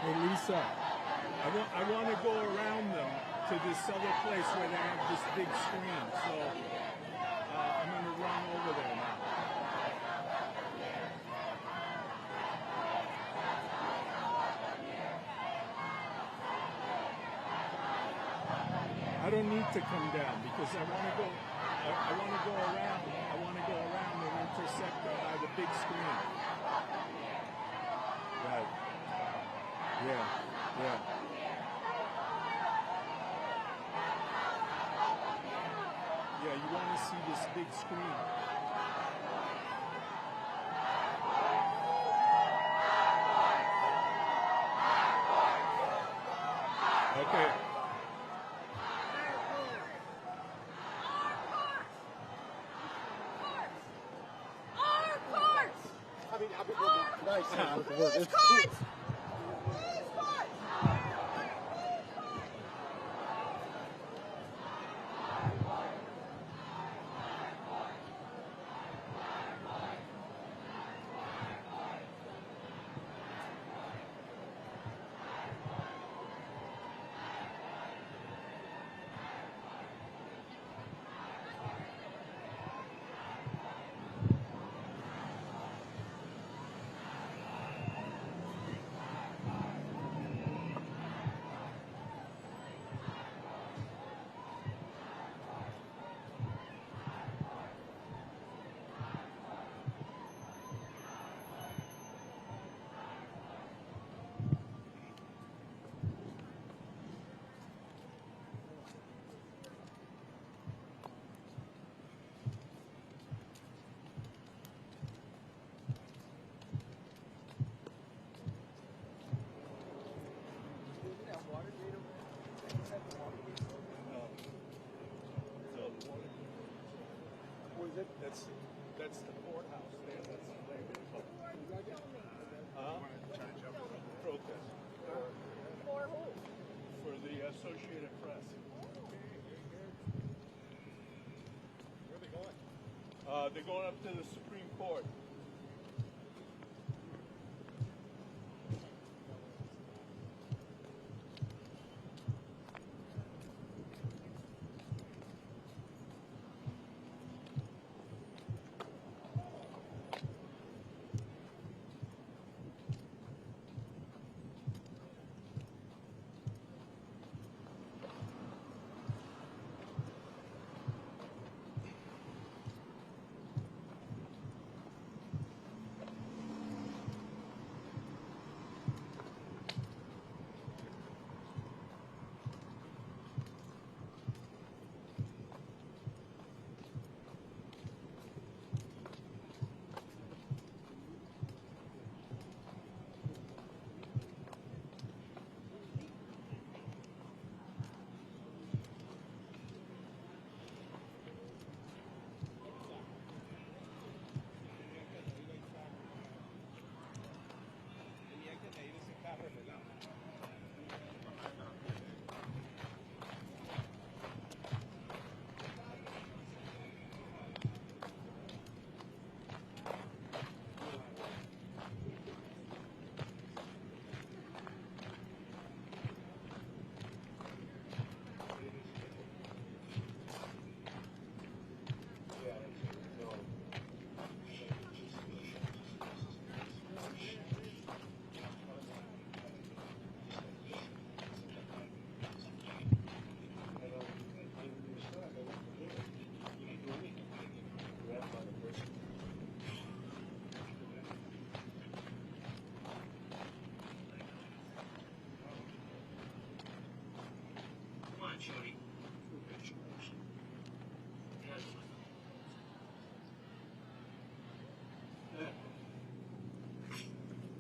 Hey Lisa, I want to go around them to this other place where they have this big screen, so I'm going to run over there now. I don't need to come down because I want to go. I want to go around. I want to go around and intersect the big screen. Right. Yeah. Yeah. Yeah. You want to see this big screen. Okay. Nice. Whose cards? Whose cards? That's the courthouse there. That's the place. Protest. For who? For the Associated Press. Where are they going? They're going up to the Supreme Court.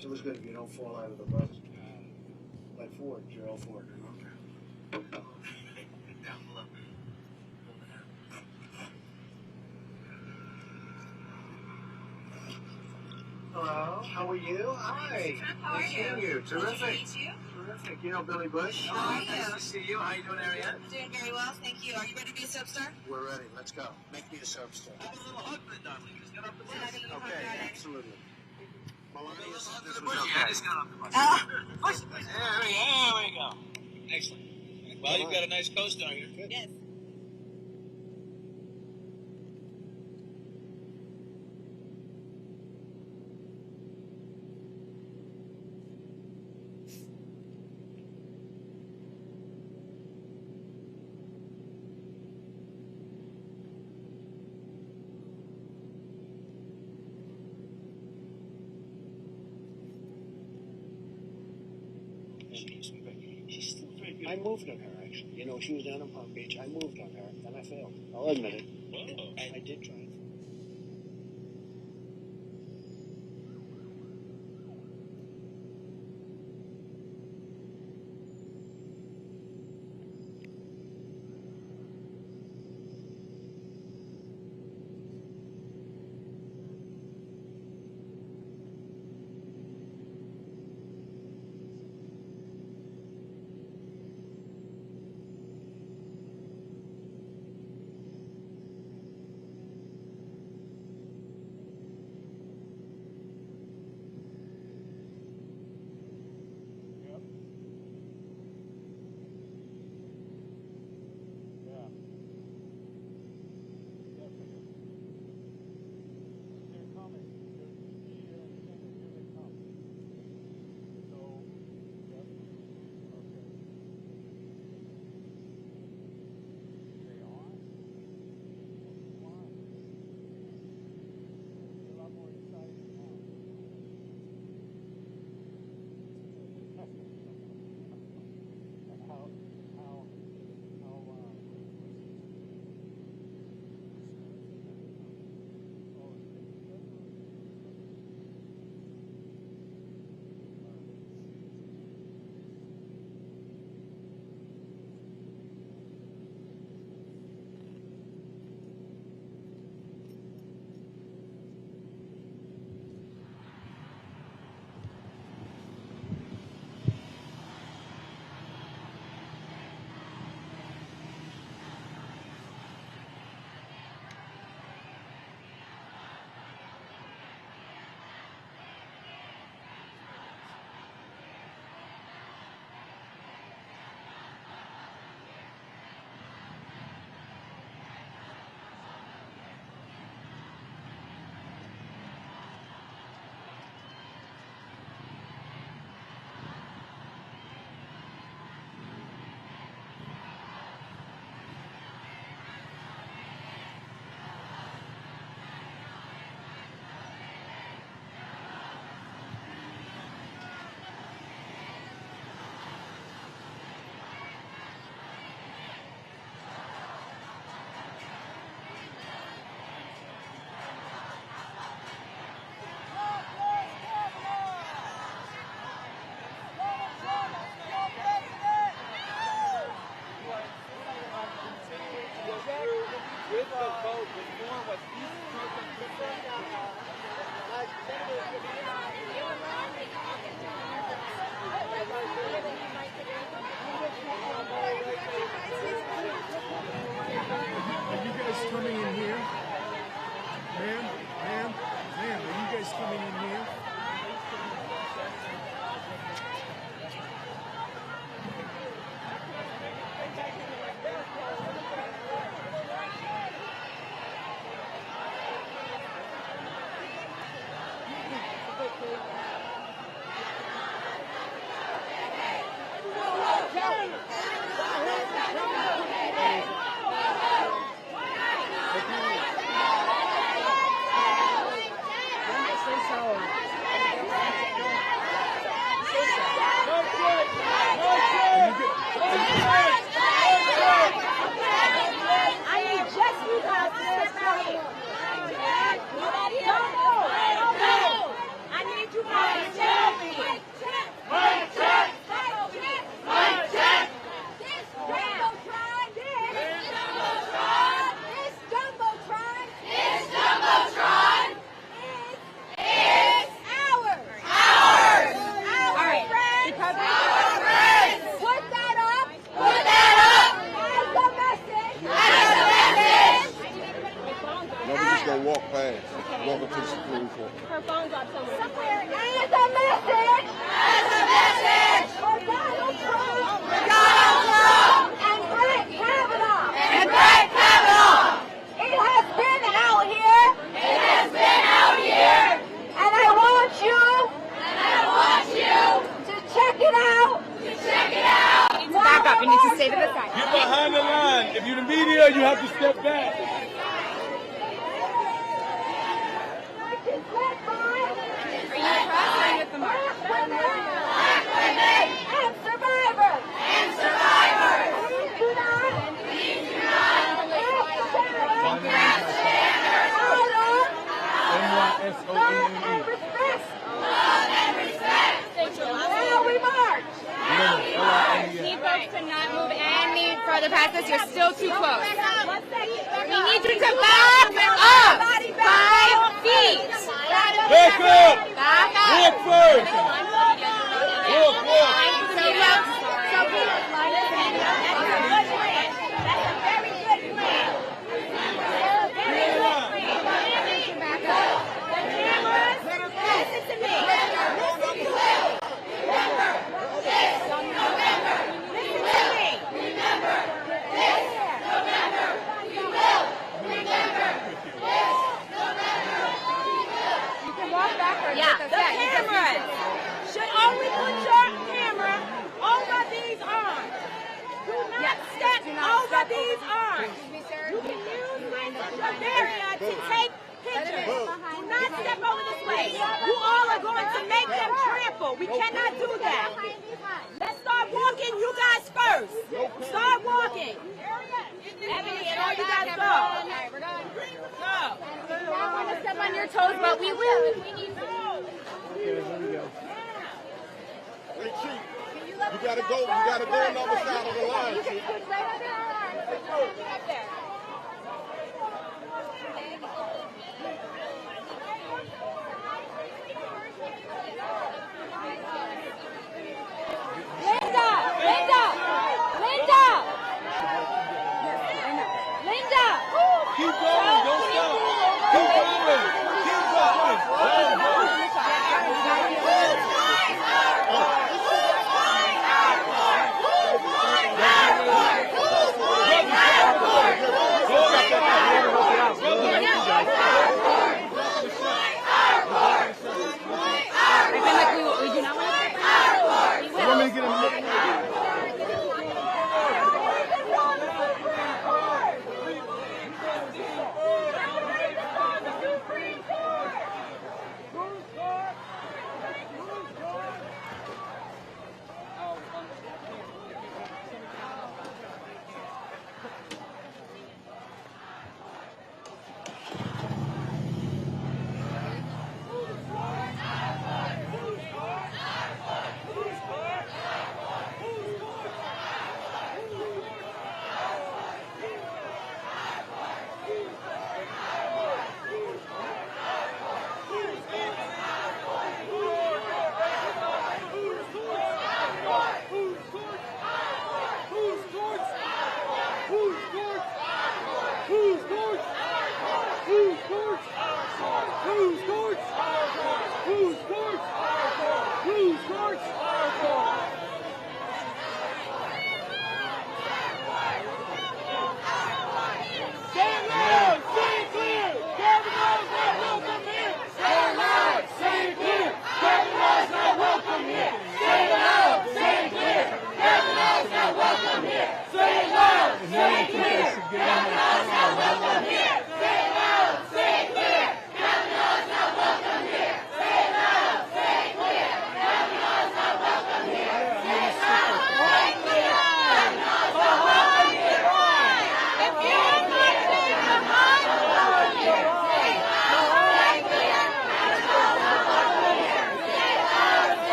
So it's good if you don't fall out of the bus. Like Ford, you're all Ford. Okay. Down below. Hello, how are you? Hi. How are Nice you? seeing you. Terrific. Nice to meet you. Terrific. You know Billy Bush? How are you? Nice to see you. How you doing, Ariane? Doing very well, thank you. Are you ready to be a soap star? We're ready. Let's go. Make me a soap star. Have a little hug, my darling. Just get up and Okay, okay, absolutely. This was okay. I just got off the bus. There we go. Excellent. Well, you've got a nice coast down here. Yes. She's still very good. I moved on her, actually. You know, she was down in Palm Beach. I moved on her, and I failed. I'll admit it. Whoa. I did try it. stay to the side. Get behind the line. If you're the media, you have to step back. Are you crossing with the mark? And survivors! And survivors! Please do not! NYSONNE. Love and respect! Now we march! Need folks to not move any further past us. You're still too close. We need you to back up 5 feet. Back up! Back up. Walk first! Walk, walk! The cameras should only put your camera over these arms. Do not step over these arms. You can use this as your barrier to take pictures. Do not step over this way. You all are going to make them trample. We cannot do that. Let's start walking. You guys first. Start walking. Ebony and all you guys go. Go. We don't want to step on your toes, but we will if we need to. Okay, here we go. Hey, Chief, you gotta go on the other side of the line, You Chief. can push right under our arms. Up there. Linda! Linda! Linda! Linda! Keep going, don't stop. Keep going. Keep going. Go, go.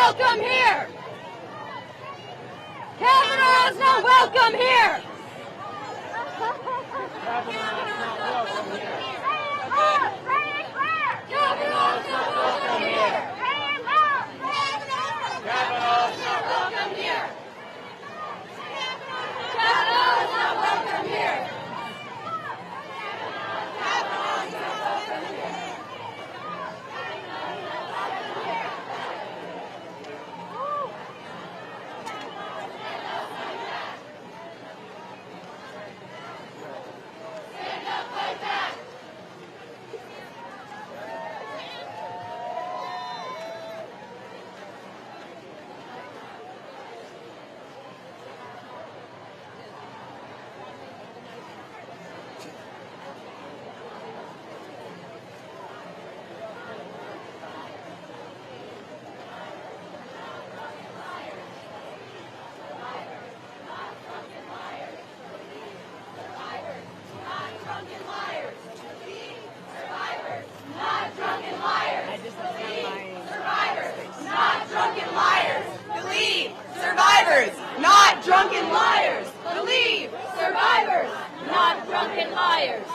welcome here. Kavanaugh's not welcome here. Kavanaugh's not welcome here. Kavanaugh's not welcome here. Kavanaugh's not welcome here. Kavanaugh's not welcome here. Survivors, not drunken liars. Believe survivors, not drunken liars.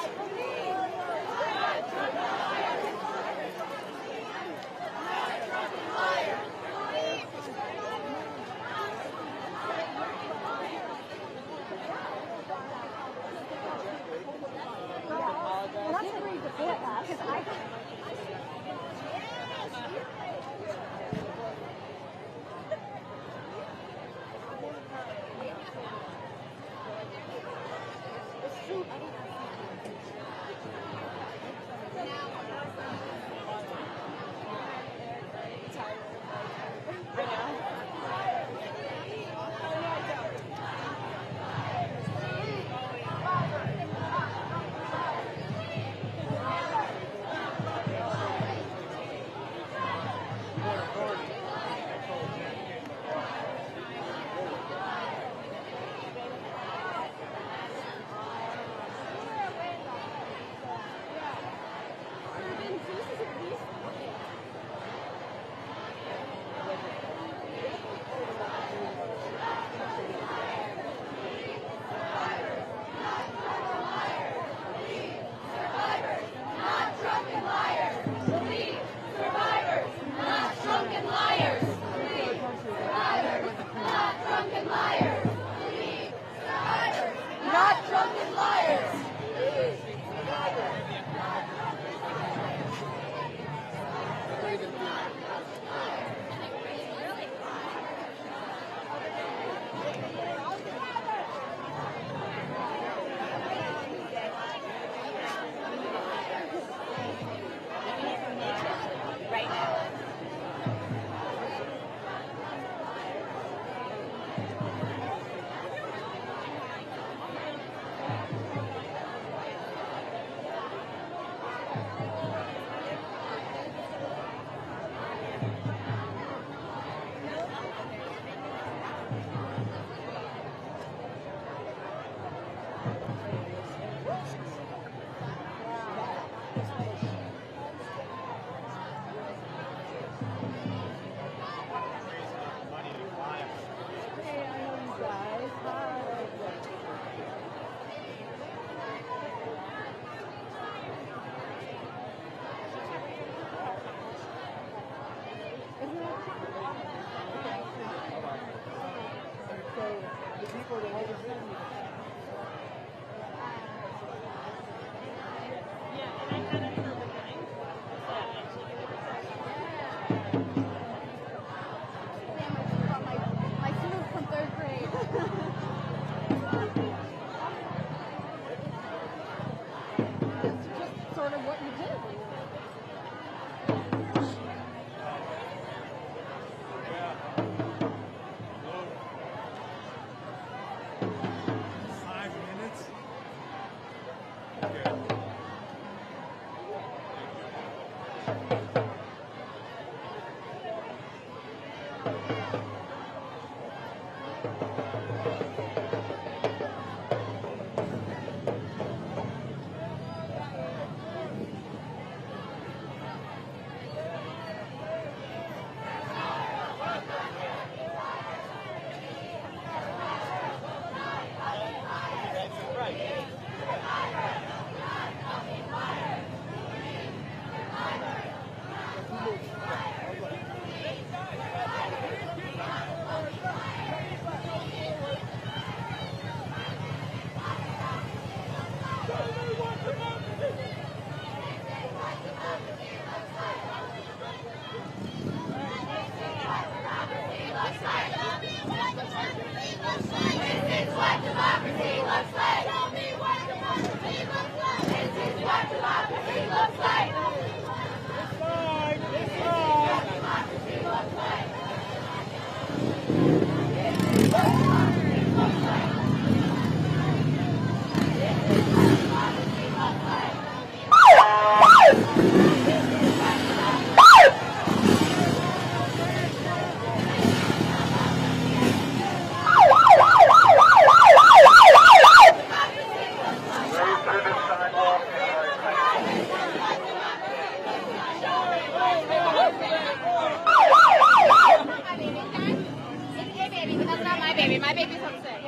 That made me so sick.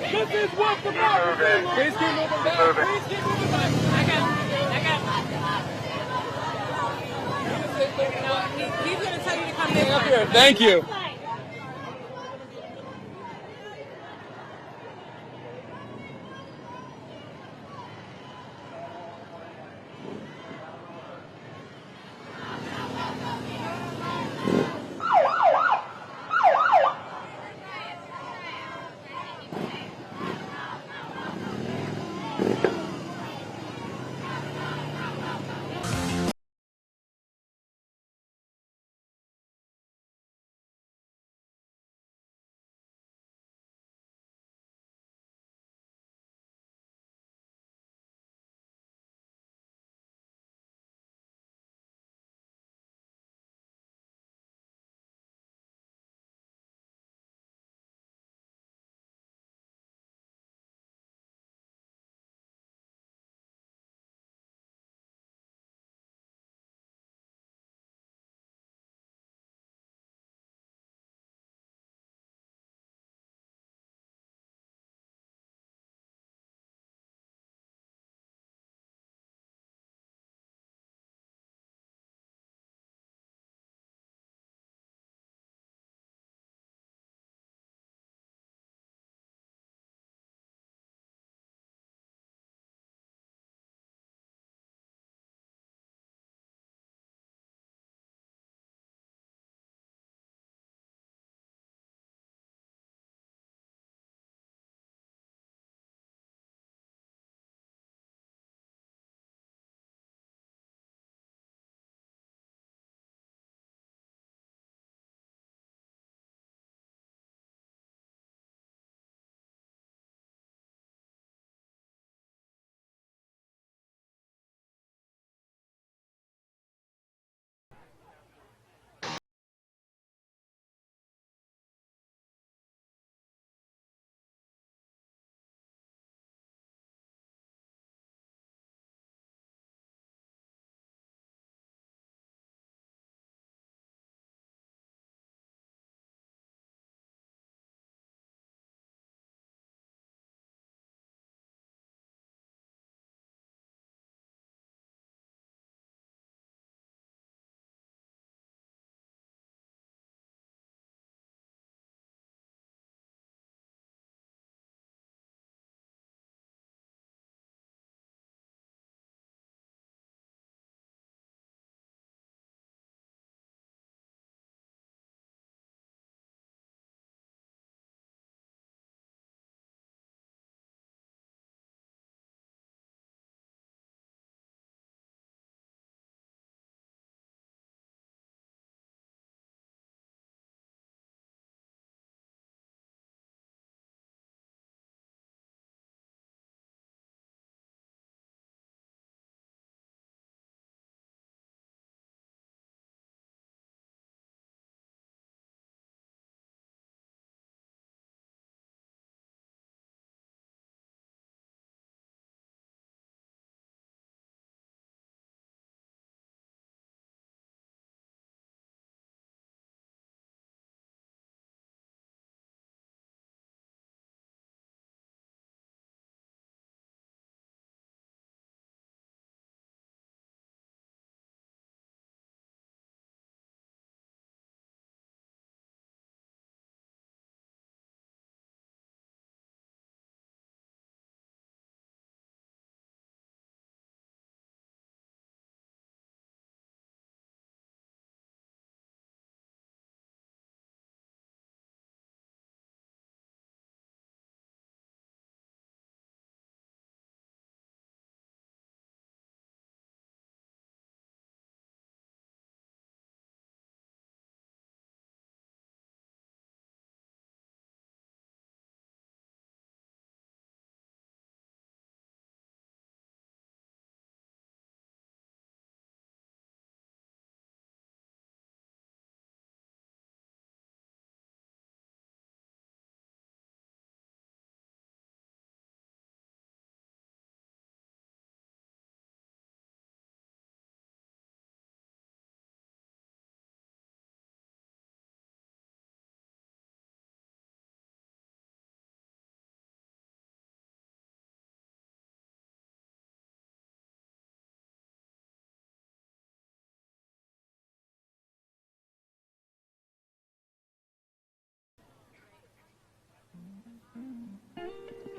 This is what democracy looks like. Please keep moving back. Please keep moving back. He's going to tell you to come in. Up here. Thank you.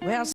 Well,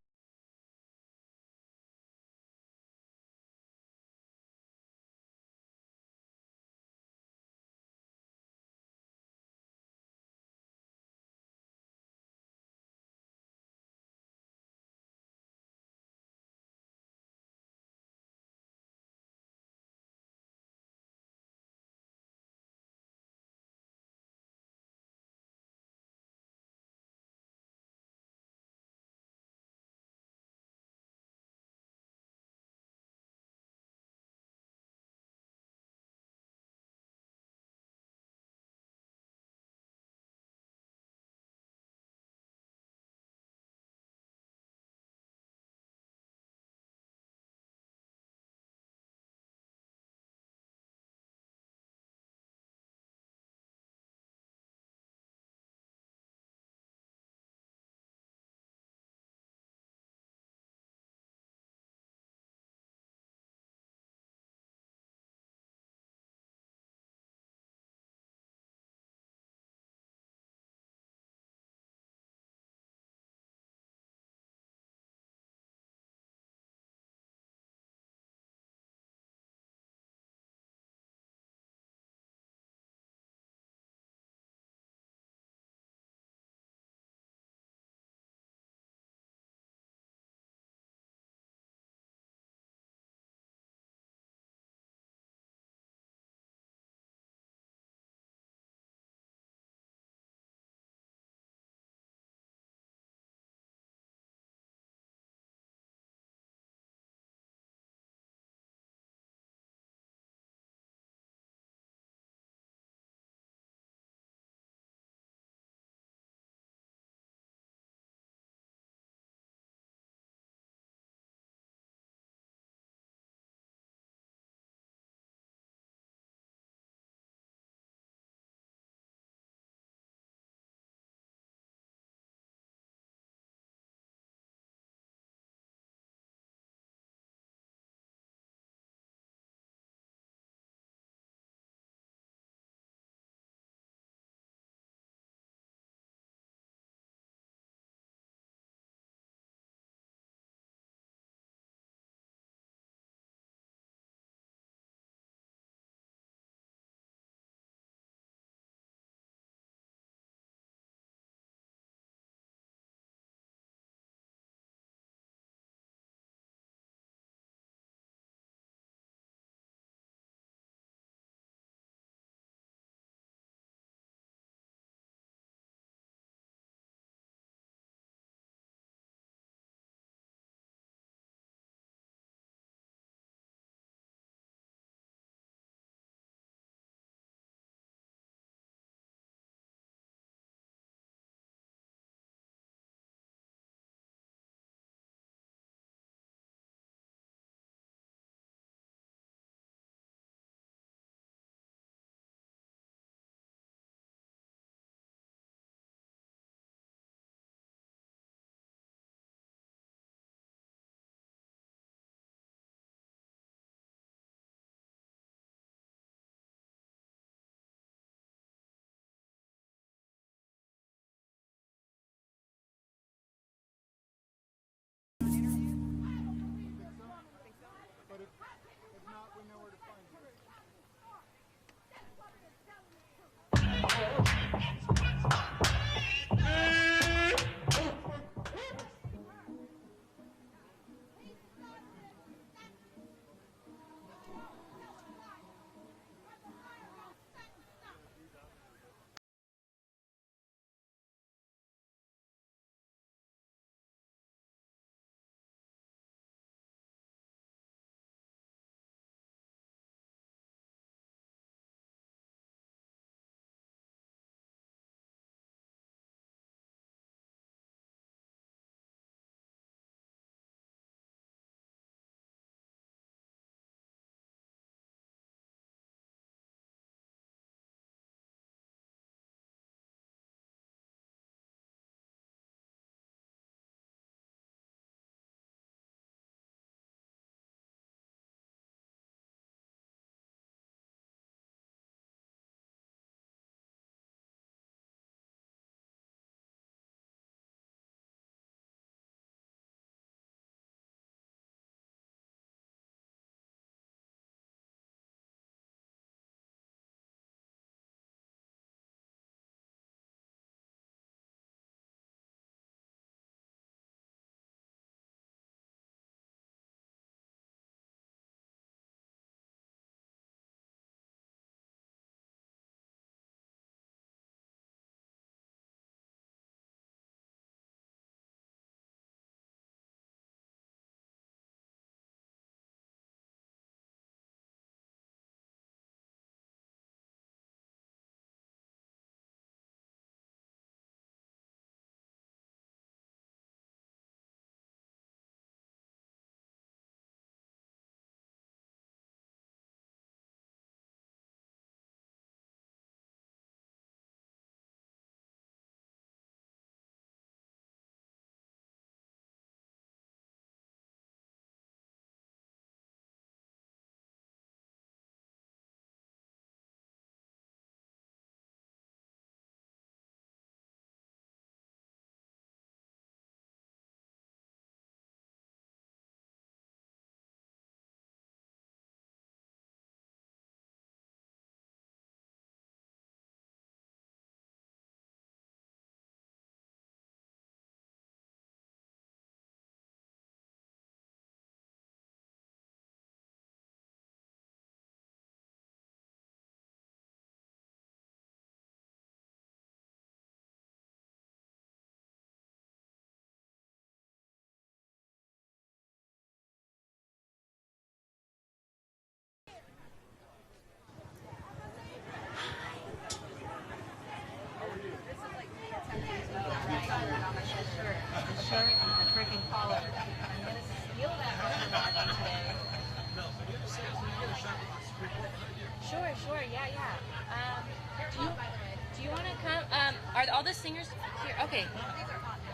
singers here? Okay.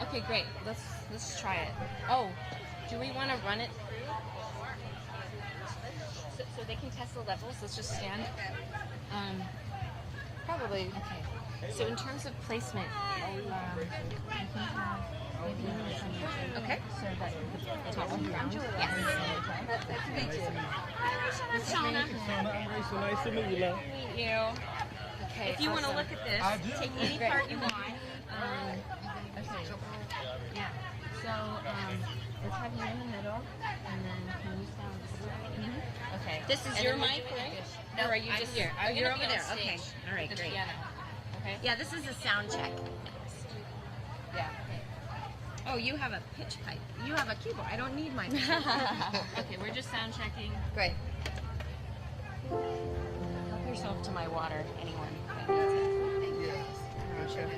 Okay, great. Let's try it. Oh, do we want to run it through? So they can test the levels. Let's just stand. Probably. Okay. So in terms of placement, okay. So that the top one round. Yes. Nice to meet you. Hi, Shauna. So nice to meet you, love. Meet you. Okay. If you want to look at this, take any part you want. Okay. Yeah. So let's have you in the middle, and then can you sound this? Okay. This is your mic, right? No, or are you just here? Oh, you're over there. Okay. All right. Great. Okay. Yeah, this is a sound check. Yeah. Okay. Oh, you have a pitch pipe. You have a keyboard. I don't need my pitch pipe. Okay, we're just sound checking. Great. Help yourself to my water, anyone that needs it. Thank you. Sure.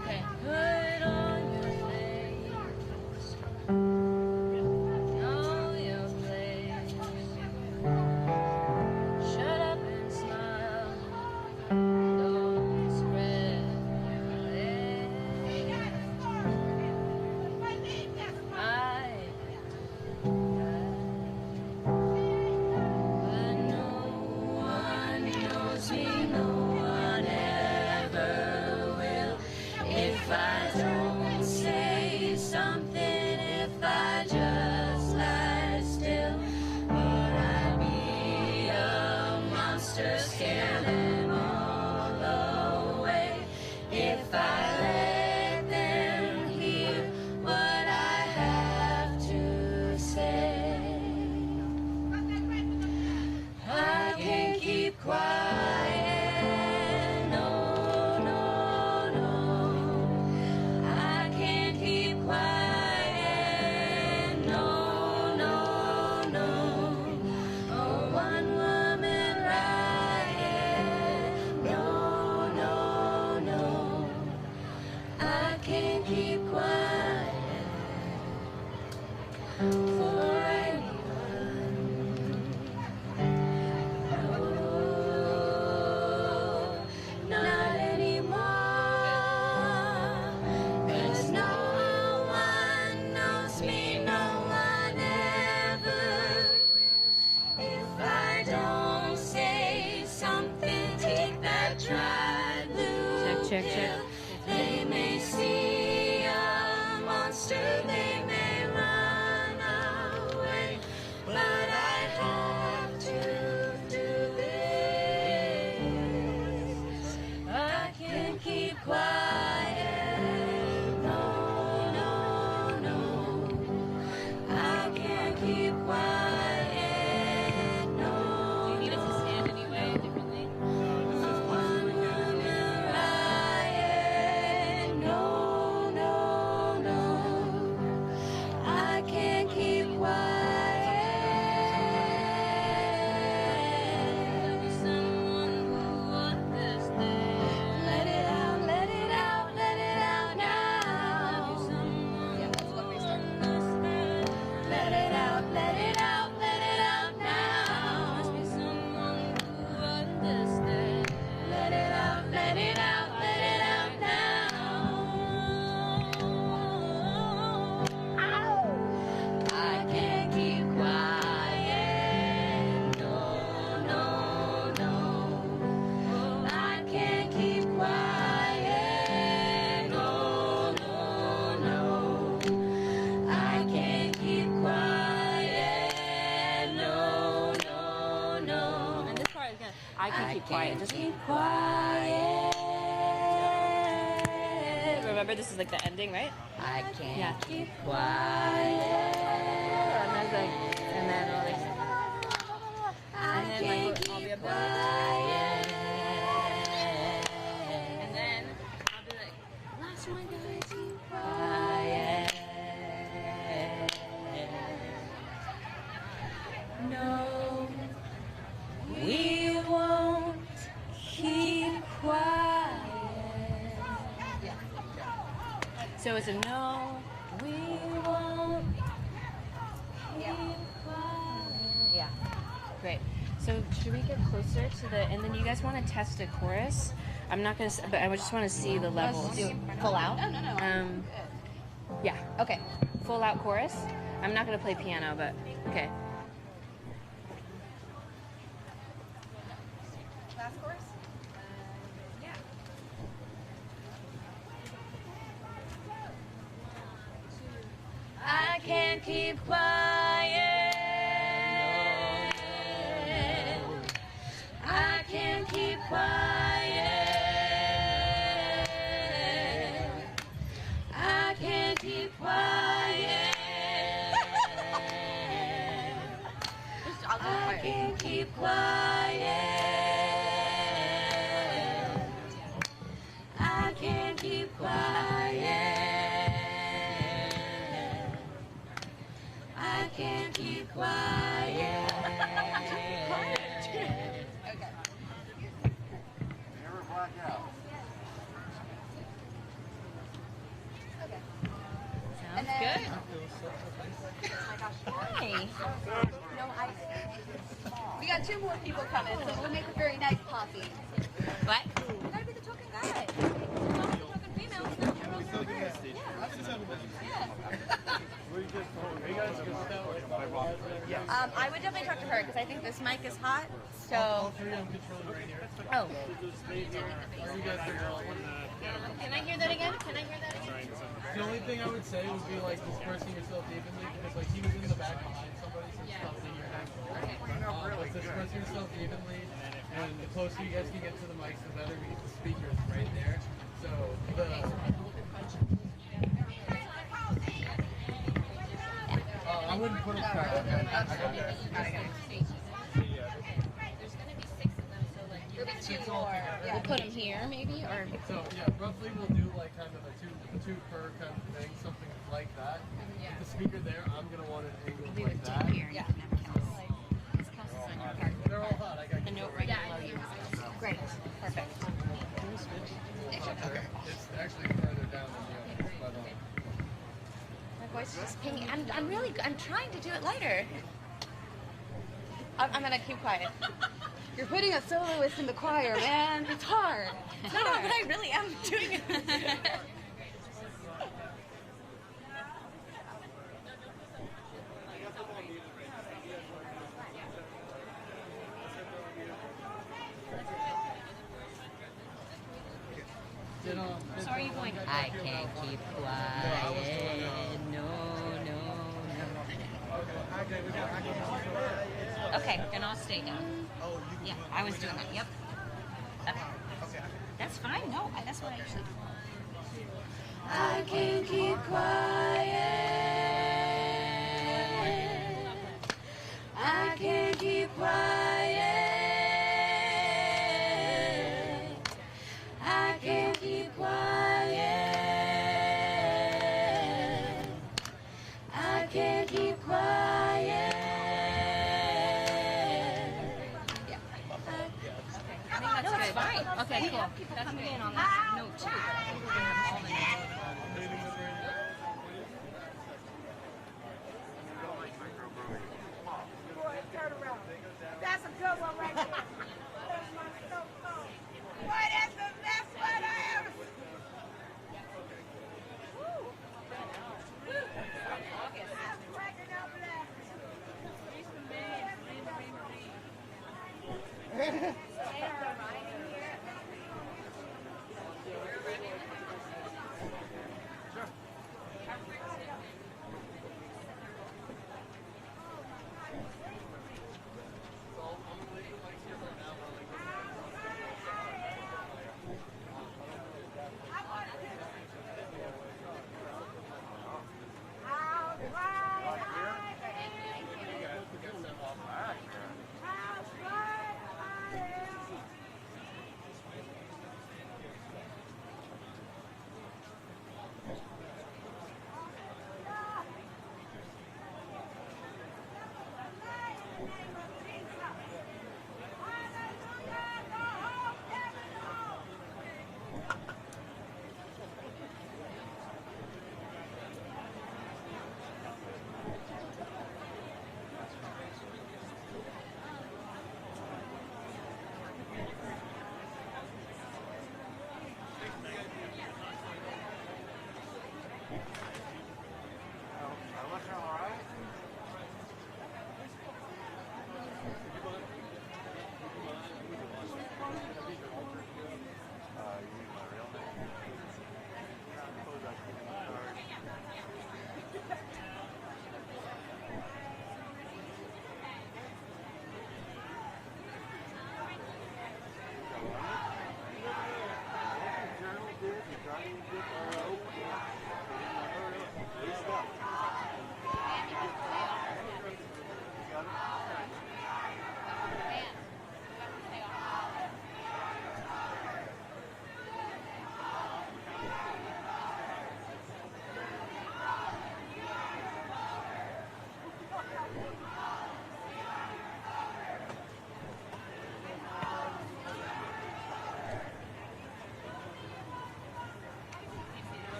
Okay. Put on your face. Know your place. Shut up and smile. Don't spread your legs. But no one knows me, no one ever will. If I don't say something, if I just lie still, would I be a monster, scare them all away? If I let them hear what I have to say, I can't keep quiet. No, no, no. I can't keep quiet. No, no, no. Oh, one woman riot. No, no, no. I can't keep quiet for anyone. No, not anymore. 'Cause no one knows me, no one ever will. If I don't say something, take that dry blue pill. They may see a monster, they may run away, but I have to do this. I can't keep quiet. No, no, no. I can't keep quiet. No. Do you need us to stand anyway, differently? One woman riot. No, no, no. I can't keep quiet. Someone who understands. Let it out, let it out, let it out now. Yeah, that's what we start. Let it out, let it out, let it out now. Must be someone who understands. Let it out, let it out, let it out now. I can't keep quiet. No, no, no. I can't keep quiet. No, no, no. I can't keep quiet. No, no, no. And this part is gonna. I can keep quiet. Just keep quiet. Remember, this is like the ending, right? I can't keep quiet. And then all this. And then like I'll be up there. And then I'll be like, last one, guys, keep quiet. No, we won't keep quiet. So it's a no, we won't keep quiet. Yeah, great. So should we get closer to the? And then you guys want to test a chorus? I'm not gonna, but I just want to see the levels. Do full out? No. Yeah. Okay. Full out chorus. I'm not gonna play piano, but okay. Last chorus? Yeah. I can't keep quiet. I can't keep quiet. I can't keep quiet. I can't keep quiet. I can't keep quiet. I can't keep quiet. Never black out. Sounds good. Hi. No ice. We got 2 more people coming, so we'll make a very nice posse. What? You gotta be the token guy. Token female. I would definitely talk to her because I think this mic is hot. So. Oh. Can I hear that again? Can I hear that again? The only thing I would say would be like dispersing yourself evenly because like he was in the back behind somebody, so stuff that you're having. Like dispersing yourself evenly, and the closer you guys can get to the mics, the better because the speaker is right there. So I wouldn't put it back. There'll be 2 more. We'll put them here, maybe, or So yeah, roughly we'll do like kind of a two per kind of thing, something like that. With the speaker there, I'm gonna want it angled like that. here. Yeah. This counts as on your card. They're all hot. I got The note right below you. Great. Perfect. Okay. It's actually further down than the other, but My voice is just pinging. I'm trying to do it lighter. I'm gonna keep quiet. You're putting a soloist in the choir, man. It's hard. It's hard. But I really am doing it. So are you going? I can't keep quiet. No. Okay, then I'll stay down. Yeah, I was doing that. Yep. Okay. That's fine. No, that's what I usually. I can't keep quiet. I can't keep quiet. I can't keep quiet. I can't keep quiet. No, it's fine. Okay, cool. That's coming in on that note too. But I think we're gonna have all the notes. That's a good one right there. That's my so-called. Boy, that's the best one I ever seen. Woo. I'm cracking up laughing. How's right?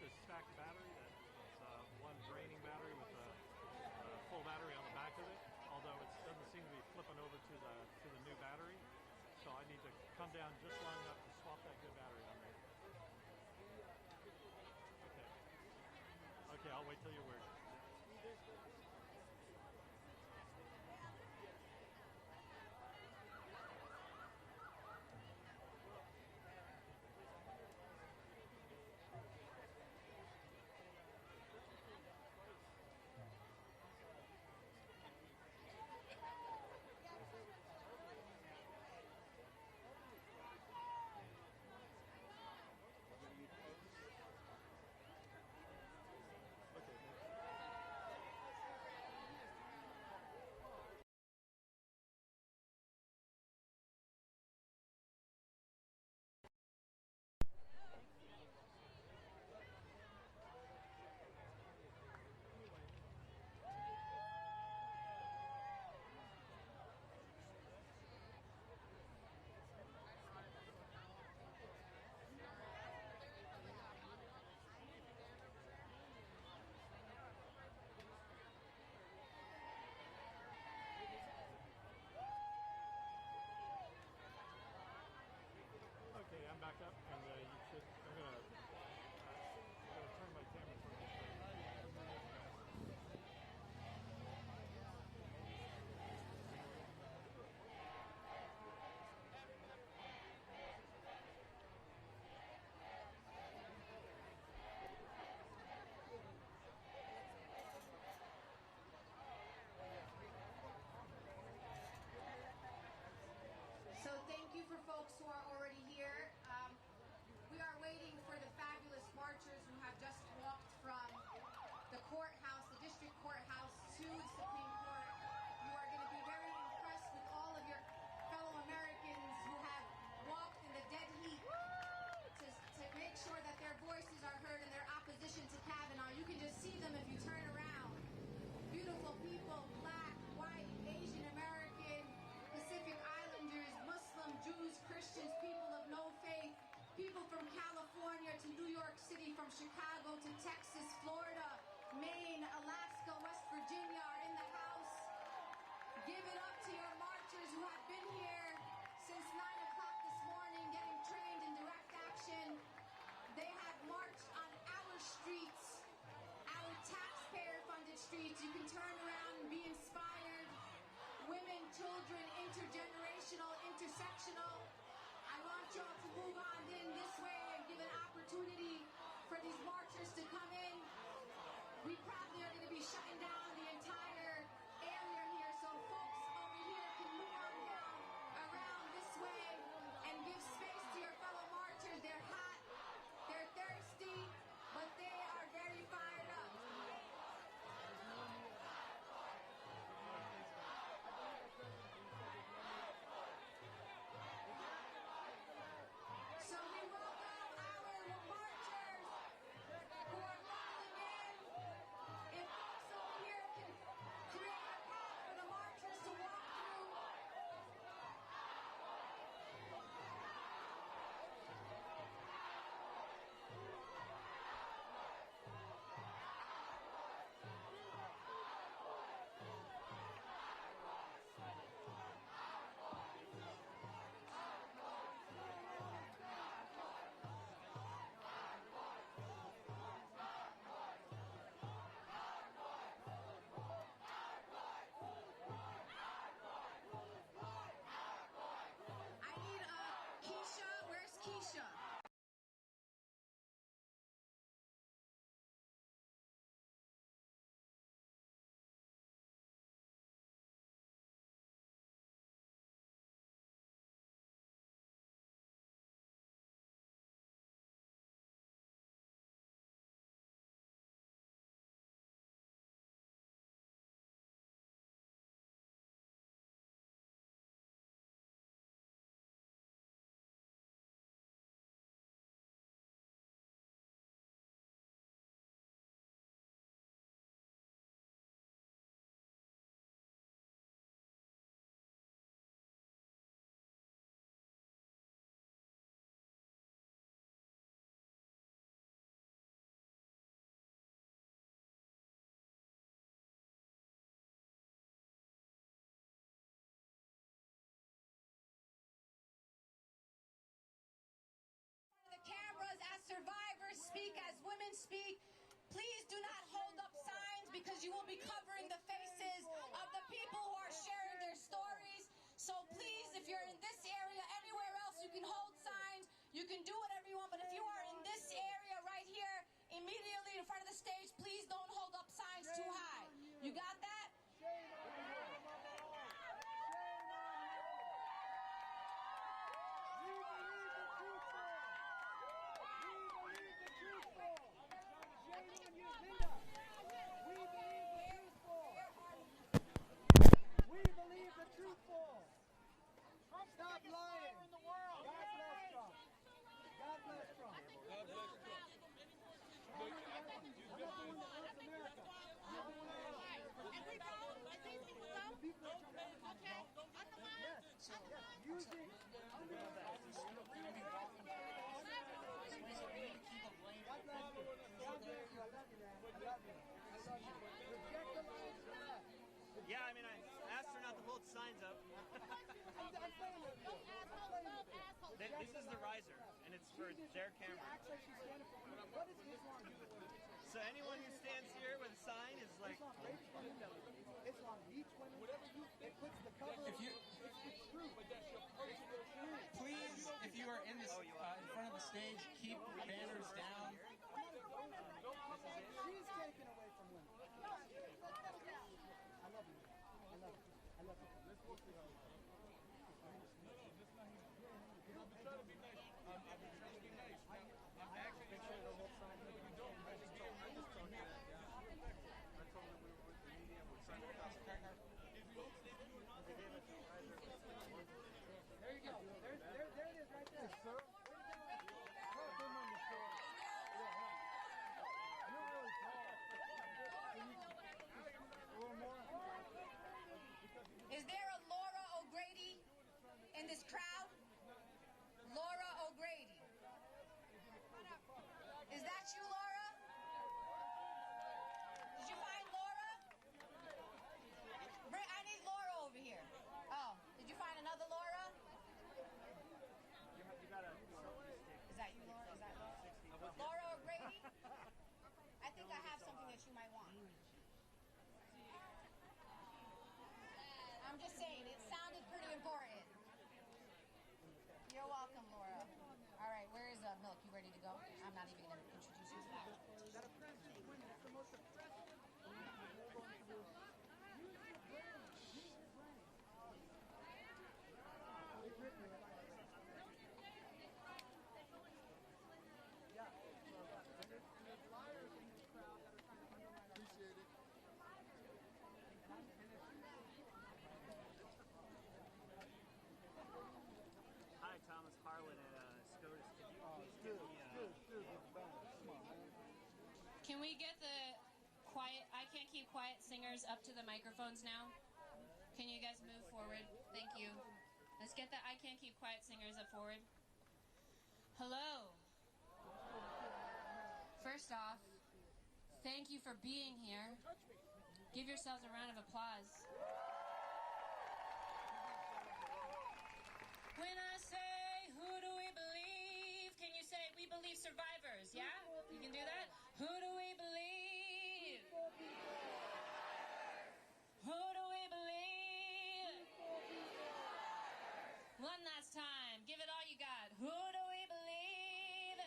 a stacked battery. That's one draining battery with a full battery on the back of it. Although it doesn't seem to be flipping over to the new battery, so I need to come down just long enough to swap that good battery on there. Okay. Okay, I'll wait till you're word. Okay, I'm back up, and you should. I'm gonna turn my camera for this. So thank you for folks who are already here. We are waiting for the fabulous marchers who have just walked from the courthouse, the district courthouse, to the Supreme Court. You are going to be very impressed with all of your fellow Americans who have walked in the dead heat to make sure that their voices are heard in their opposition to Kavanaugh. You can just see them if you turn around. Beautiful people, black, white, Asian American, Pacific Islanders, Muslim, Jews, Christians, people of no faith, people from California to New York City, from Chicago to Texas, Florida, Maine, Alaska, West Virginia are in the house. Give it up to your marchers who have been here since 9 o'clock this morning getting trained in direct action. They have marched on our streets, our taxpayer-funded streets. You can turn around and be inspired. Women, children, intergenerational, intersectional. I want y'all to move on in this way and give an opportunity for these marchers to come in. We probably are going to be shutting down the entire area here, so folks over here can move on down around this way and give space to your fellow marchers. They're hot, they're thirsty, but they are very fired up. So we welcome our marchers who are rolling in. If folks over here sisters speak, as women speak, please do not hold up signs because you will be covering the faces of the people who are sharing their stories. So please, if you're in this area, anywhere else, you can hold signs, you can do whatever you want, but if you are in this area right here, immediately in front of the stage, please don't hold up signs too high. You got that? We believe the truthful. Stop lying. God bless Trump. God bless Trump. God bless Trump. I'm not the one that loves America. I'm the one that loves America. And we vote, and these people vote. People are trying to Okay, on the line. Yes. Using God bless you. God bless you. I love you, man. I love you. I love you. Reject the lies of the left. Yeah, I mean, I asked her not to hold signs up. I'm playing with you. This is the riser, and it's for their camera. She acts like she's standing for me. What is Islam? So anyone who stands here with a sign is like... Islam hates women. Whatever you think, it puts the cover. If you, it's the truth. But that's your personal truth. please, if you are in this in front of the stage, keep banners down. She's taken away from women. I love you. I love you. I love you. I've been trying to be nice. I've been trying to be nice. I'm actually trying to hold signs. No, you don't. I just told you that. I told him we were with the media. We're trying to cross the cracker. There you go. There it is right there. Yes, sir. Help him on the floor. You're really tall. A little more. Is there a Laura O'Grady in this crowd? Laura O'Grady. Is that you, Laura? Did you find Laura? I need Laura over here. Oh, did you find another Laura? Is that you, Laura? Is that Laura? Laura O'Grady? I think I have something that you might want. I'm just saying, it sounded pretty important. You're welcome, Laura. All right, where is Milk? You ready to go? I'm not even going to introduce you to that. Is that oppressive? Women, that's the most oppressive. Use your brain. Use your brain. Yeah. And there's liars in this crowd that are trying to undermine our Appreciate it. Hi, Thomas Harlan at SCOTUS. Could you please give me... Can we get the quiet, I Can't Keep Quiet singers up to the microphones now? Can you guys move forward? Thank you. Let's get the I Can't Keep Quiet singers up forward. Hello. First off, thank you for being here. Give yourselves a round of applause. When I say, who do we believe? Can you say, we believe survivors? Yeah? You can do that? Who do we believe? Who do we believe? One last time. Give it all you got. Who do we believe?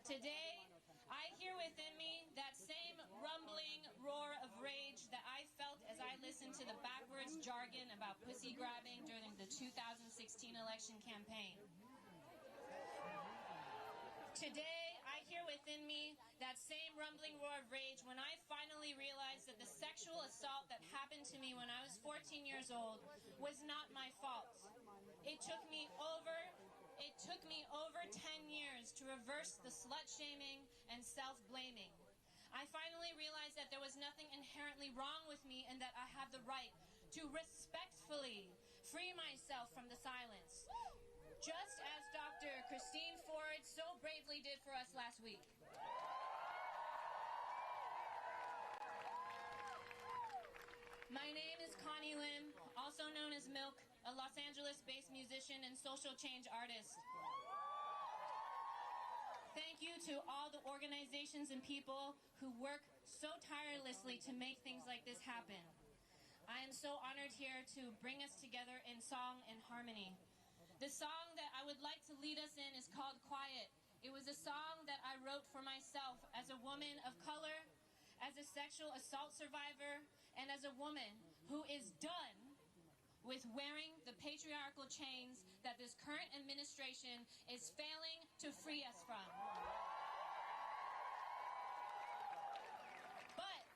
Today, I hear within me that same rumbling roar of rage that I felt as I listened to the backwards jargon about pussy grabbing during the 2016 election campaign. Today, I hear within me that same rumbling roar of rage when I finally realized that the sexual assault that happened to me when I was 14 years old was not my fault. It took me over 10 years to reverse the slut-shaming and self-blaming. I finally realized that there was nothing inherently wrong with me and that I have the right to respectfully free myself from the silence, just as Dr. Christine Ford so bravely did for us last week. My name is Connie Lim, also known as Milk, a Los Angeles-based musician and social change artist. Thank you to all the organizations and people who work so tirelessly to make things like this happen. I am so honored here to bring us together in song and harmony. The song that I would like to lead us in is called Quiet. It was a song that I wrote for myself as a woman of color, as a sexual assault survivor, and as a woman who is done with wearing the patriarchal chains that this current administration is failing to free us from. But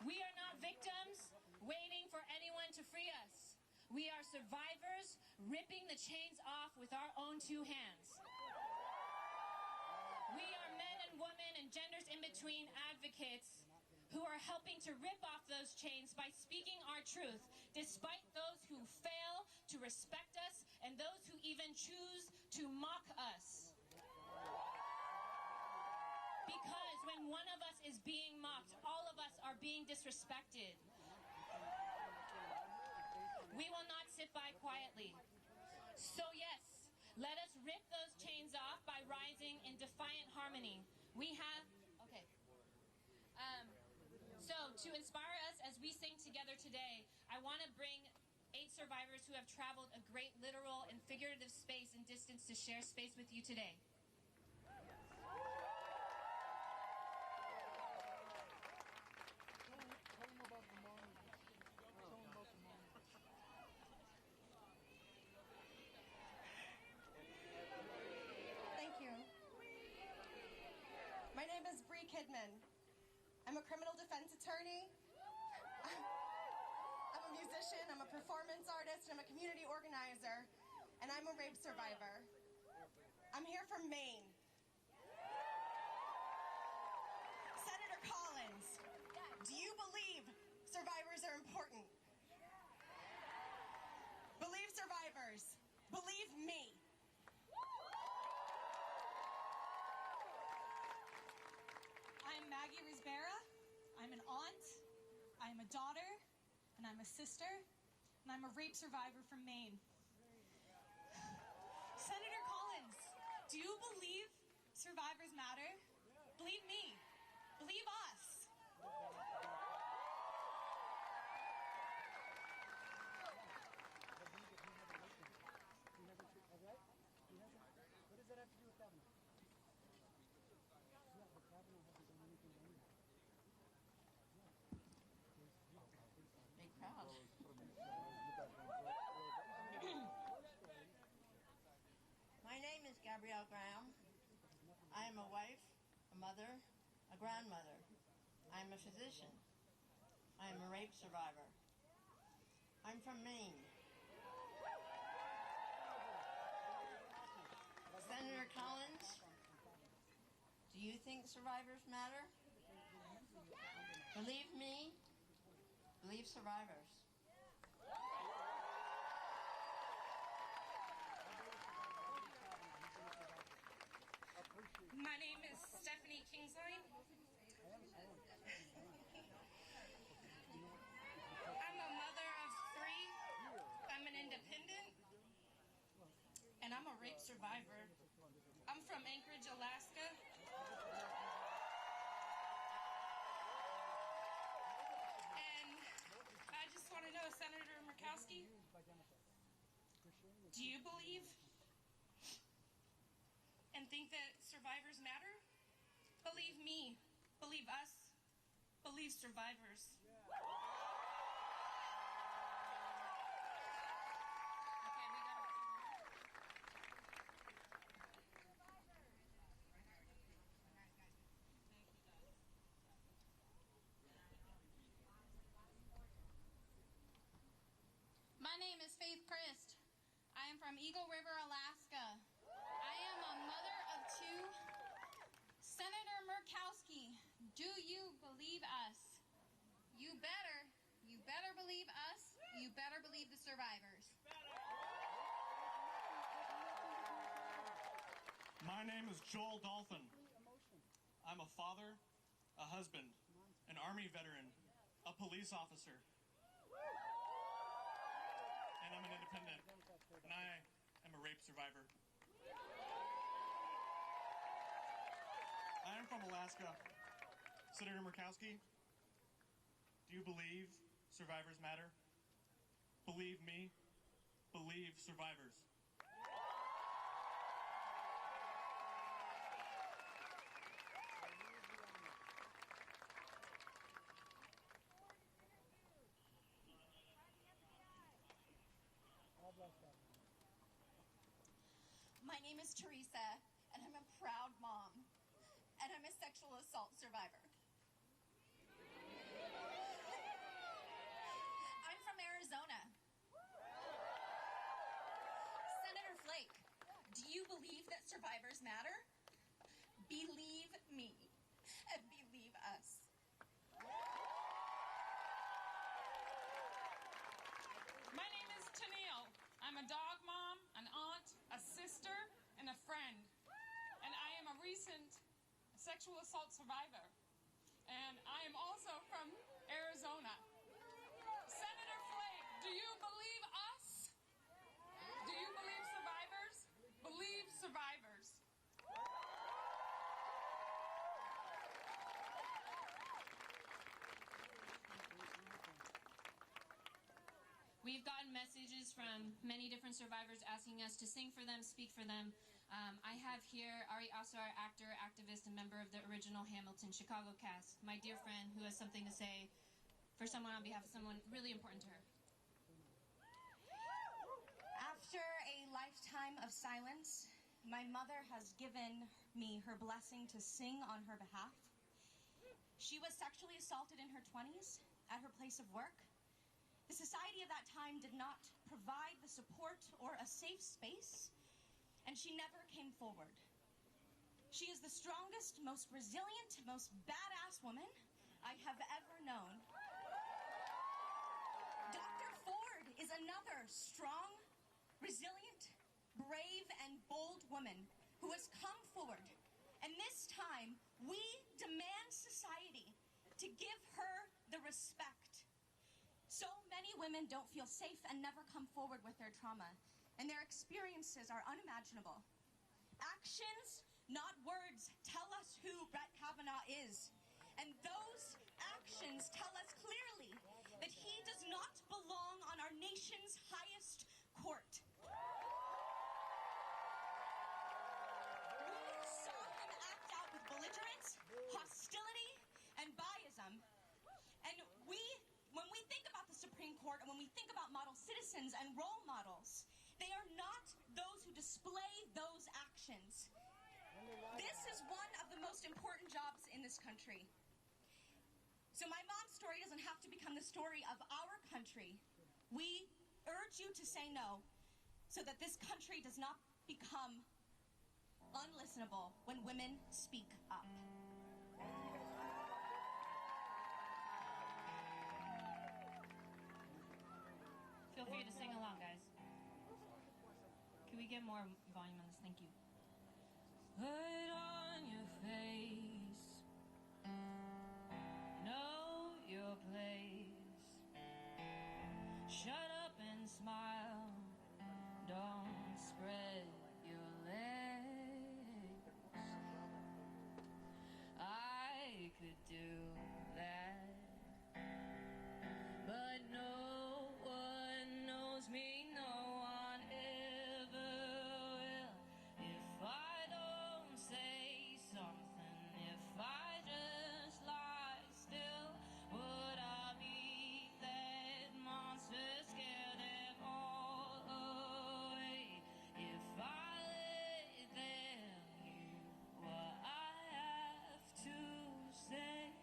we are not victims waiting for anyone to free us. We are survivors ripping the chains off with our own two hands. We are men and women and genders in between advocates who are helping to rip off those chains by speaking our truth, despite those who fail to respect us and those who even choose to mock us. Because when one of us is being mocked, all of us are being disrespected. We will not sit by quietly. So yes, let us rip those chains off by rising in defiant harmony. We have, okay. So to inspire us as we sing together today, I want to bring 8 survivors who have traveled a great literal and figurative space and distance to share space with you today. Thank you. My name is Brett Kavanaugh. I'm a criminal defense attorney. I'm a musician, I'm a performance artist, and I'm a community organizer, and I'm a rape survivor. I'm here from Maine. Senator Collins, do you believe survivors are important? Believe survivors. Believe me. I'm Maggie Risbera. I'm an aunt, I'm a daughter, and I'm a sister, and I'm a rape survivor from Maine. Senator Collins, do you believe survivors matter? Believe me. Believe us. What does that have to do with Kavanaugh? Yeah, but Kavanaugh hasn't done anything to anyone. Big crowd. My name is Gabrielle Graham. I am a wife, a mother, a grandmother. I am a physician. I am a rape survivor. I'm from Maine. Senator Collins, do you think survivors matter? Believe me, believe survivors. My name is Stephanie Kingsline. I'm a mother of 3. I'm an independent. And I'm a rape survivor. I'm from Anchorage, Alaska. And I just want to know, Senator Murkowski, do you believe and think that survivors matter? Believe me. Believe us. Believe survivors. My name is Faith Christ. I am from Eagle River, Alaska. I am a mother of 2. Senator Murkowski, do you believe us? You better believe us. You better believe the survivors. My name is Joel Dolphin. I'm a father, a husband, an Army veteran, a police officer, and I'm an independent, and I am a rape survivor. I am from Alaska. Senator Murkowski, do you believe survivors matter? Believe me, believe survivors. My name is Teresa, and I'm a proud mom, and I'm a sexual assault survivor. I'm from Arizona. Senator Flake, do you believe that survivors matter? Believe me, and believe us. My name is Tennille. I'm a dog mom, an aunt, a sister, and a friend. And I am a recent sexual assault survivor. And I am also from Arizona. Senator Flake, do you believe us? Do you believe survivors? Believe survivors. We've gotten messages from many different survivors asking us to sing for them, speak for them. I have here Ari Asar, actor, activist, and member of the original Hamilton Chicago cast, my dear friend who has something to say for someone on behalf of someone really important to her. After a lifetime of silence, my mother has given me her blessing to sing on her behalf. She was sexually assaulted in her 20s at her place of work. The society of that time did not provide the support or a safe space, and she never came forward. She is the strongest, most resilient, most badass woman I have ever known. Dr. Ford is another strong, resilient, brave, and bold woman who has come forward. And this time, we demand society to give her the respect. So many women don't feel safe and never come forward with their trauma, and their experiences are unimaginable. Actions, not words, tell us who Brett Kavanaugh is. And those actions tell us clearly that he does not belong on our nation's highest court. We saw him act out with belligerence, hostility, and biasm. And when we think about the Supreme Court and when we think about model citizens and role models, they are not those who display those actions. This is one of the most important jobs in this country. So my mom's story doesn't have to become the story of our country. We urge you to say no so that this country does not become unlistenable when women speak up. Feel free to sing along, guys. Can we get more volume on this? Thank you. Put on your face. Know your place. Shut up and smile. Don't spread your legs. I could do that, but no one knows me, no one ever will. If I don't say something, if I just lie still, would I meet that monster, scare them all away? If I let them hear what I have to say.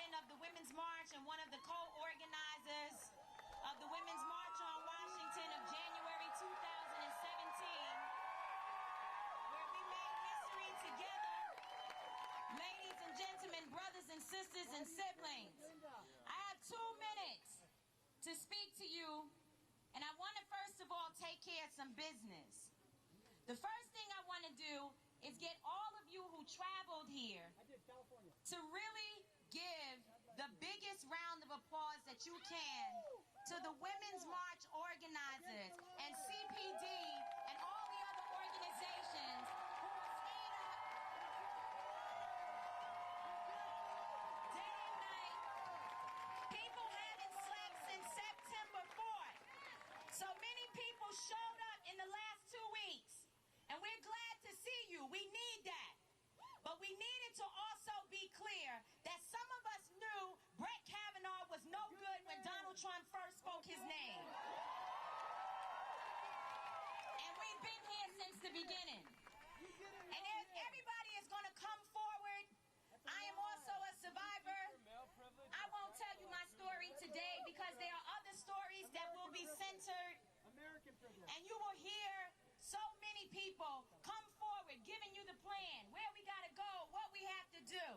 president of the Women's March and one of the co-organizers of the Women's March on Washington of January 2017, where we made history together. Ladies and gentlemen, brothers and sisters and siblings, I have 2 minutes to speak to you, and I want to first of all take care of some business. The first thing I want to do is get all of you who traveled here to really give the biggest round of applause that you can to the Women's March organizers and CPD and all the other organizations who are staying up day and night. People haven't slept since September 4th. So many people showed up in the last 2 weeks. And we're glad to see you. We need that. But we needed to also be clear that some of us knew Brett Kavanaugh was no good when Donald Trump first spoke his name. And we've been here since the beginning. And everybody is going to come forward. I am also a survivor. I won't tell you my story today because there are other stories that will be centered. And you will hear so many people come forward giving you the plan, where we got to go, what we have to do.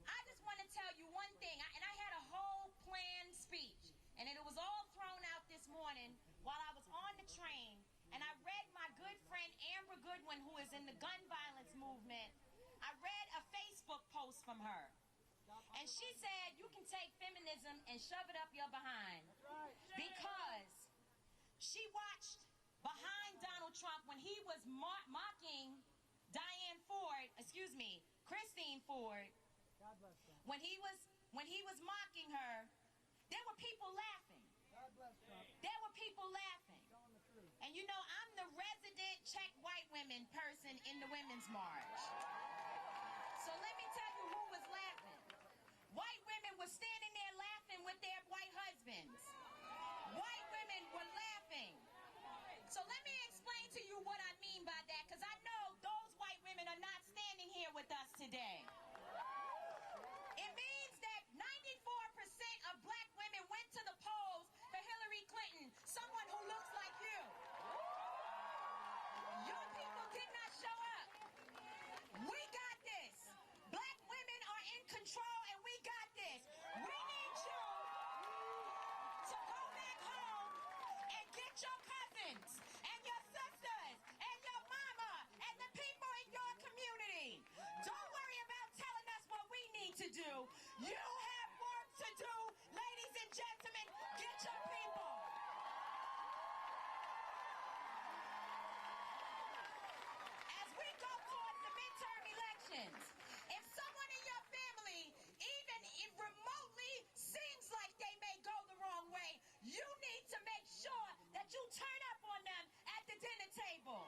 I just want to tell you one thing, and I had a whole planned speech, and it was all thrown out this morning while I was on the train, and I read my good friend Amber Goodwin, who is in the gun violence movement. I read a Facebook post from her, and she said, you can take feminism and shove it up your behind, because she watched behind Donald Trump when he was mocking Christine Ford, when he was mocking her, there were people laughing. There were people laughing. And you know, I'm the resident check white women person in the Women's March. So let me tell you who was laughing. White women were standing there laughing with their white husbands. White women were laughing. So let me explain to you what I mean by that, because I know those white women are not standing here with us today. It means that 94% of black women went to the polls for Hillary Clinton, someone who looks like you. Your people did not show up. We got this. Black women are in control, and we got this. We need you to go back home and get your cousins and your sisters and your mama and the people in your community. Don't worry about telling us what we need to do. You have work to do, ladies and gentlemen. Get your people. As we go towards the midterm elections, if someone in your family even remotely seems like they may go the wrong way, you need to make sure that you turn up on them at the dinner table.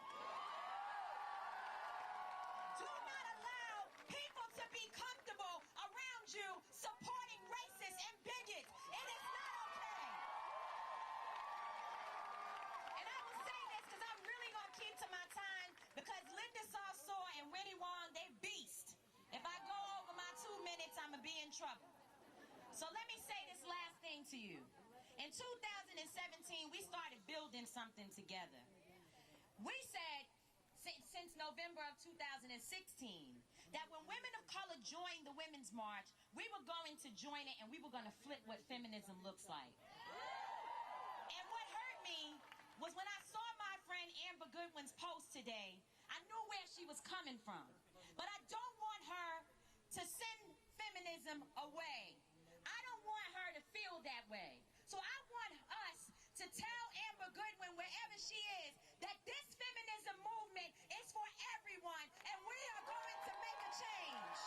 Do not allow people to be comfortable around you supporting racists and bigots. It is not okay. And I will say this because I'm really going to keep to my time, because Linda Sarsour and Winnie Wong, they beast. If I go over my 2 minutes, I'm going to be in trouble. So let me say this last thing to you. In 2017, we started building something together. We said, since November of 2016, that when women of color joined the Women's March, we were going to join it and we were going to flip what feminism looks like. And what hurt me was when I saw my friend Amber Goodwin's post today, I knew where she was coming from. But I don't want her to send feminism away. I don't want her to feel that way. So I want us to tell Amber Goodwin, wherever she is, that this feminism movement is for everyone, and we are going to make a change.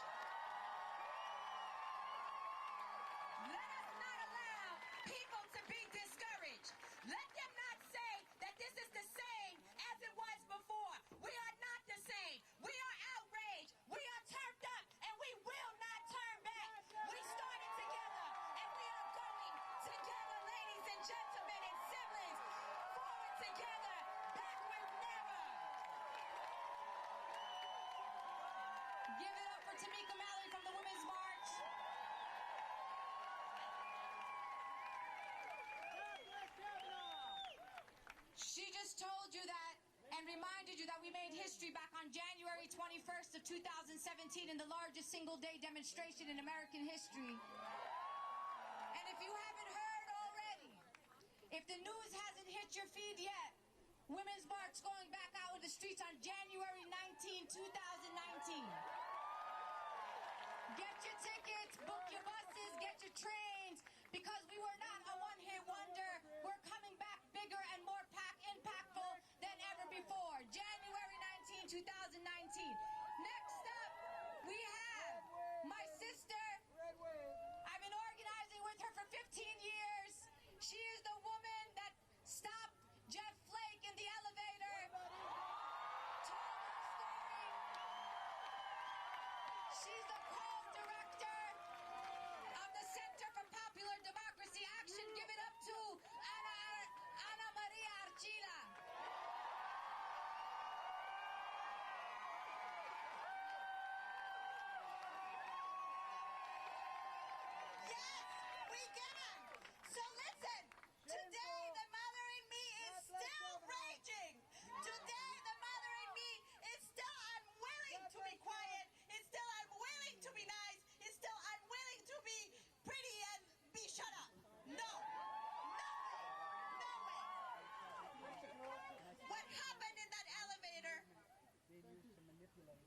Let us not allow people to be discouraged. Let them not say that this is the same as it was before. We are not the same. We are outraged. We are turned up, and we will not turn back. We started together, and we are going together, ladies and gentlemen and siblings, forward together, backward never. Give it up for Tamika Mallory from the Women's March. told you that and reminded you that we made history back on January 21st of 2017 in the largest single-day demonstration in American history. And if you haven't heard already, if the news hasn't hit your feed yet, Women's March going back out in the streets on January 19, 2019. Get your tickets, book your buses, get your trains, because we were not a one-hit wonder. We're coming back bigger and more impactful than ever before. January 19, 2019. Next up, we have my sister. I've been organizing with her for 15 years. She is the woman that stopped Jeff Flake in the elevator. Told her story. She's the co-director of the Center for Popular Democracy Action. Give it up to Ana Maria Archila. Yes, we can. So listen, today the mother in me is still raging. Today the mother in me is still unwilling to be quiet. Is still unwilling to be nice. Is still unwilling to be pretty and be shut up. No. No way. No way. What happened in that elevator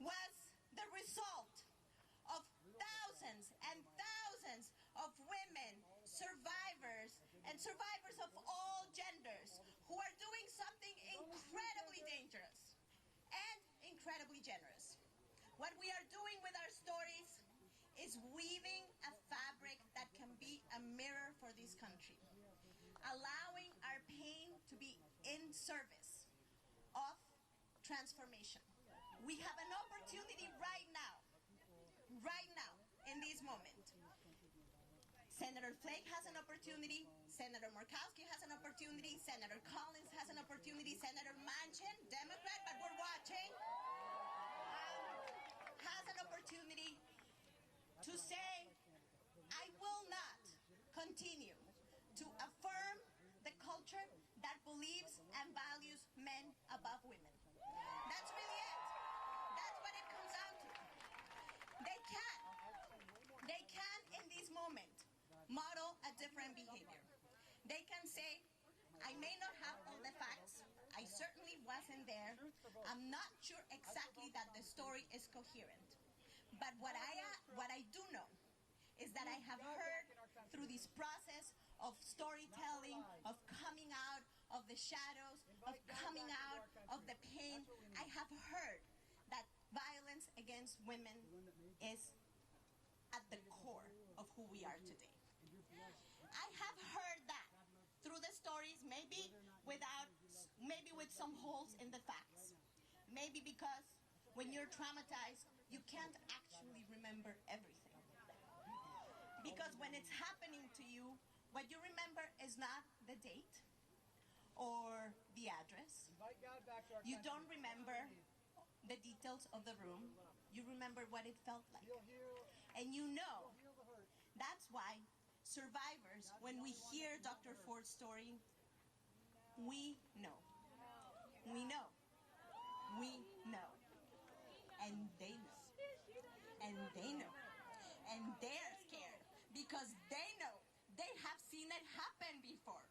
was the result of thousands and thousands of women, survivors, and survivors of all genders who are doing something incredibly dangerous and incredibly generous. What we are doing with our stories is weaving a fabric that can be a mirror for this country, allowing our pain to be in service of transformation. We have an opportunity right now, in this moment. Senator Flake has an opportunity, Senator Murkowski has an opportunity, Senator Collins has an opportunity, Senator Manchin, Democrat, but we're watching, has an opportunity to say, I will not continue to affirm the culture that believes and values men above women. That's really it. That's what it comes down to. They can in this moment model a different behavior. They can say, I may not have all the facts. I certainly wasn't there. I'm not sure exactly that the story is coherent. But what I do know is that I have heard through this process of storytelling, of coming out of the shadows, of coming out of the pain, I have heard that violence against women is at the core of who we are today. I have heard that through the stories, maybe with some holes in the facts. Maybe because when you're traumatized, you can't actually remember everything. Because when it's happening to you, what you remember is not the date or the address. You don't remember the details of the room. You remember what it felt like. And you know, that's why survivors, when we hear Dr. Ford's story, we know. We know. We know. And they know. And they know. And they're scared because they know they have seen it happen before.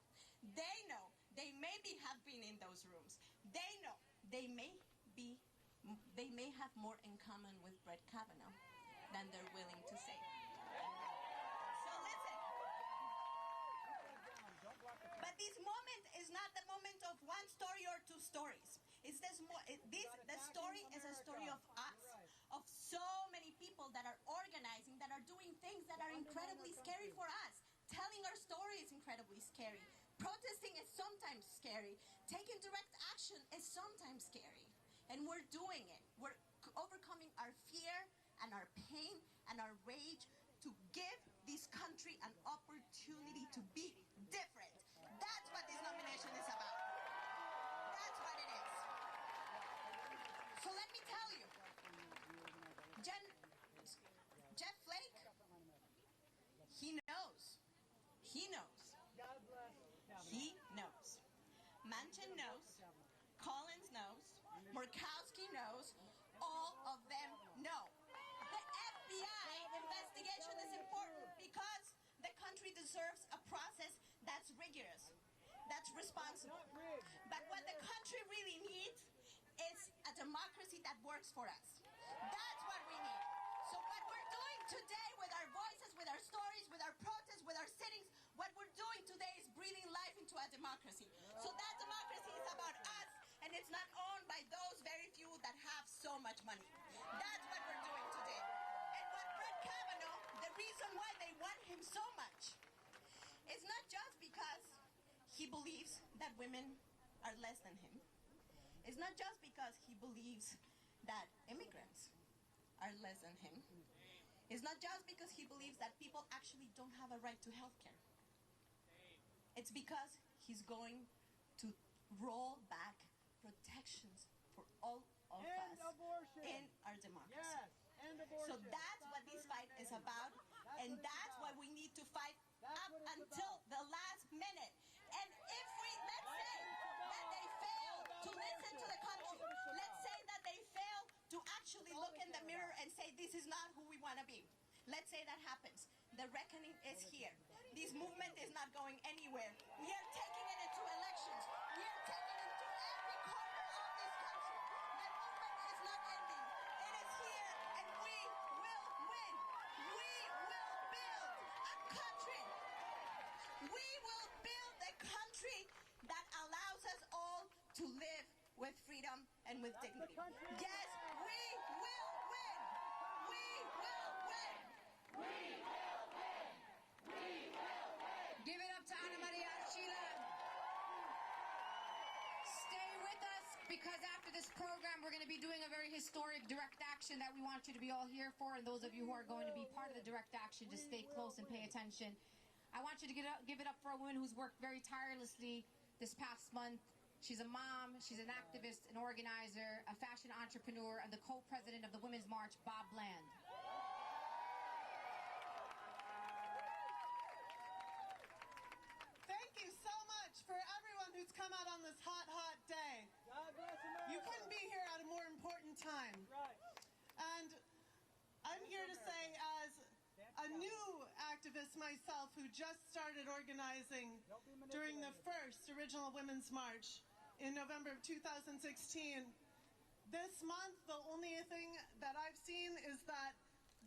They know they maybe have been in those rooms. They know they may have more in common with Brett Kavanaugh than they're willing to say. So listen. But this moment is not the moment of one story or two stories. It's the story is a story of us, of so many people that are organizing, that are doing things that are incredibly scary for us. Telling our story is incredibly scary. Protesting is sometimes scary. Taking direct action is sometimes scary. And we're doing it. We're overcoming our fear and our pain and our rage to give this country an opportunity to be different. That's what this nomination is about. That's what it is. So let me tell you, Jeff Flake, he knows. He knows. He knows. Manchin knows. Murkowski knows, all of them know. The FBI investigation is important because the country deserves a process that's rigorous, that's responsible. But what the country really needs is a democracy that works for us. That's what we need. So what we're doing today with our voices, with our stories, with our protests, with our sittings, what we're doing today is breathing life into a democracy. So that democracy is about us, and it's not owned by those very few that have so much money. That's what we're doing today. And what Brett Kavanaugh, the reason why they want him so much, is not just because he believes that women are less than him. It's not just because he believes that immigrants are less than him. It's not just because he believes that people actually don't have a right to health care. It's because he's going to roll back protections for all of us in our democracy. Yes, and abortion. So that's what this fight is about, and that's why we need to fight up until the last minute. And if we, let's say that they fail to listen to the country, let's say that they fail to actually look in the mirror and say this is not who we want to be. Let's say that happens. The reckoning is here. This movement is not going anywhere. We are taking it into elections. We are taking it to every corner of this country. That movement is not ending. It is here, and we will win. We will build a country. We will build a country that allows us all to live with freedom and with dignity. Yes, we will win. We will win. We will win. We will win. Give it up to Ana Maria Archila. Stay with us, because after this program, we're going to be doing a very historic direct action that we want you to be all here for. And those of you who are going to be part of the direct action, just stay close and pay attention. I want you to give it up for a woman who's worked very tirelessly this past month. She's a mom, she's an activist, an organizer, a fashion entrepreneur, and the co-president of the Women's March, Bob Bland. Thank you so much for everyone who's come out on this hot, hot day. God bless America. You couldn't be here at a more important time. Right. And I'm here to say, as a new activist myself who just started organizing during the first original Women's March in November of 2016, this month the only thing that I've seen is that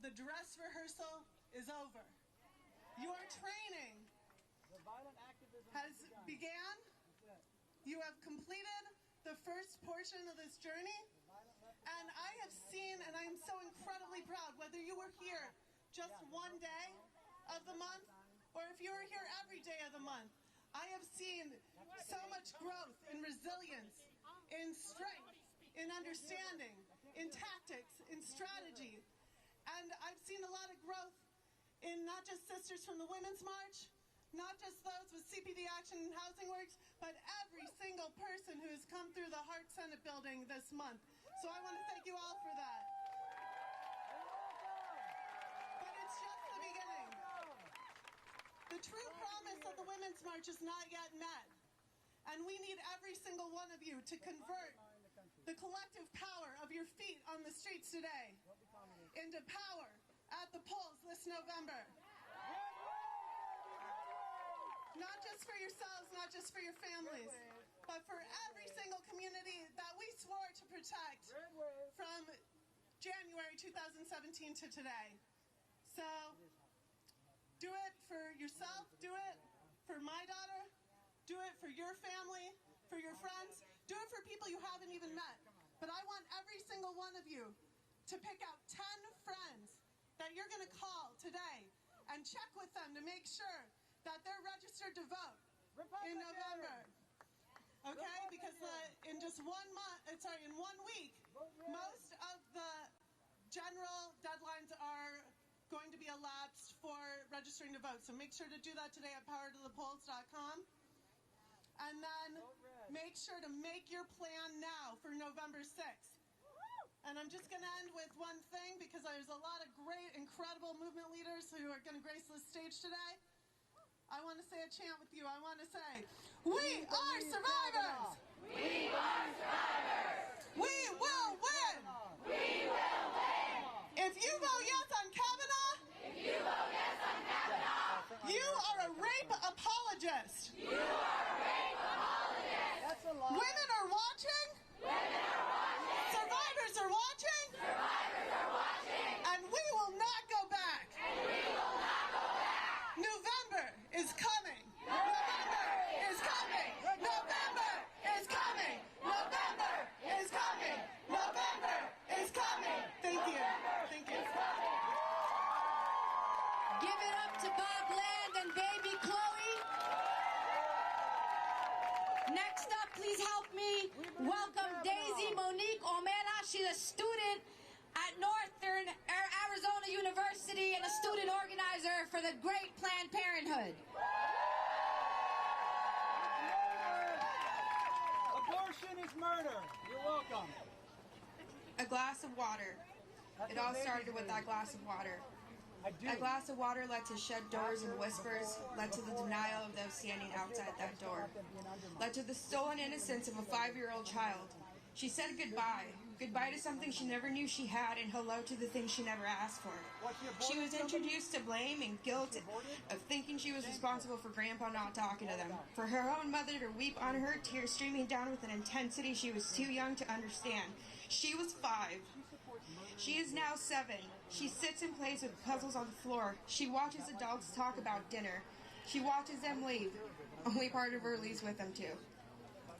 the dress rehearsal is over. Your training The violent activism has began. You have completed the first portion of this journey, and I have seen, and I am so incredibly proud, whether you were here just one day of the month, or if you were here every day of the month, I have seen so much growth in resilience, in strength, in understanding, in tactics, in strategy. And I've seen a lot of growth in not just Sisters from the Women's March, not just those with CPD Action and Housing Works, but every single person who has come through the Hart Senate building this month. So I want to thank you all for that. But it's just the beginning. The true promise of the Women's March is not yet met. And we need every single one of you to convert the collective power of your feet on the streets today into power at the polls this November. Not just for yourselves, not just for your families, but for every single community that we swore to protect from January 2017 to today. So, do it for yourself, do it for my daughter, do it for your family, for your friends, do it for people you haven't even met. But I want every single one of you to pick out 10 friends that you're going to call today and check with them to make sure that they're registered to vote in November. Okay, because in just 1 month, in 1 week, most of the general deadlines are going to be elapsed for registering to vote. So make sure to do that today at powertothepolls.com. And then make sure to make your plan now for November 6th. And I'm just going to end with one thing, because there's a lot of great, incredible movement leaders who are going to grace this stage today. I want to say a chant with you. I want to say, we are survivors! We are survivors! We you vote yes on Kavanaugh, you are a rape apologist. Women are watching. Survivors are watching. And we will not go back. November is coming. November is coming. November is coming. November is coming. November is coming. Thank you. Thank you. Give it up to Bob Land and baby Chloe. Next up, please help me welcome Daisy Monique Omera. She's a student at Northern Arizona University and a student organizer for the Great Planned Parenthood. Abortion is murder. You're welcome. A glass of water. It all started with that glass of water. That glass of water led to shut doors and whispers, led to the denial of those standing outside that door, led to the stolen innocence of a 5-year-old child. She said goodbye. Goodbye to something she never knew she had, and hello to the things she never asked for. She was introduced to blame and guilt of thinking she was responsible for Grandpa not talking to them, for her own mother to weep on her, tears streaming down with an intensity she was too young to understand. She was 5. She is now 7. She sits and plays with puzzles on the floor. She watches adults talk about dinner. She watches them leave. Only part of her leaves with them too.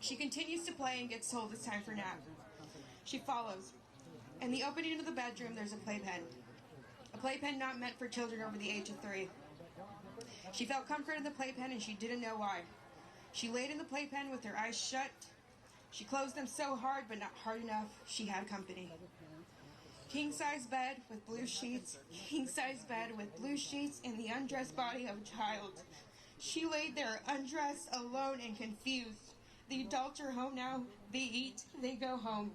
She continues to play and gets told it's time for nap. She follows. In the opening of the bedroom, there's a playpen. A playpen not meant for children over the age of 3. She felt comfort in the playpen and she didn't know why. She laid in the playpen with her eyes shut. She closed them so hard, but not hard enough. She had company. King-size bed with blue sheets. King-size bed with blue sheets and the undressed body of a child. She laid there undressed, alone, and confused. The adults are home now. They eat. They go home.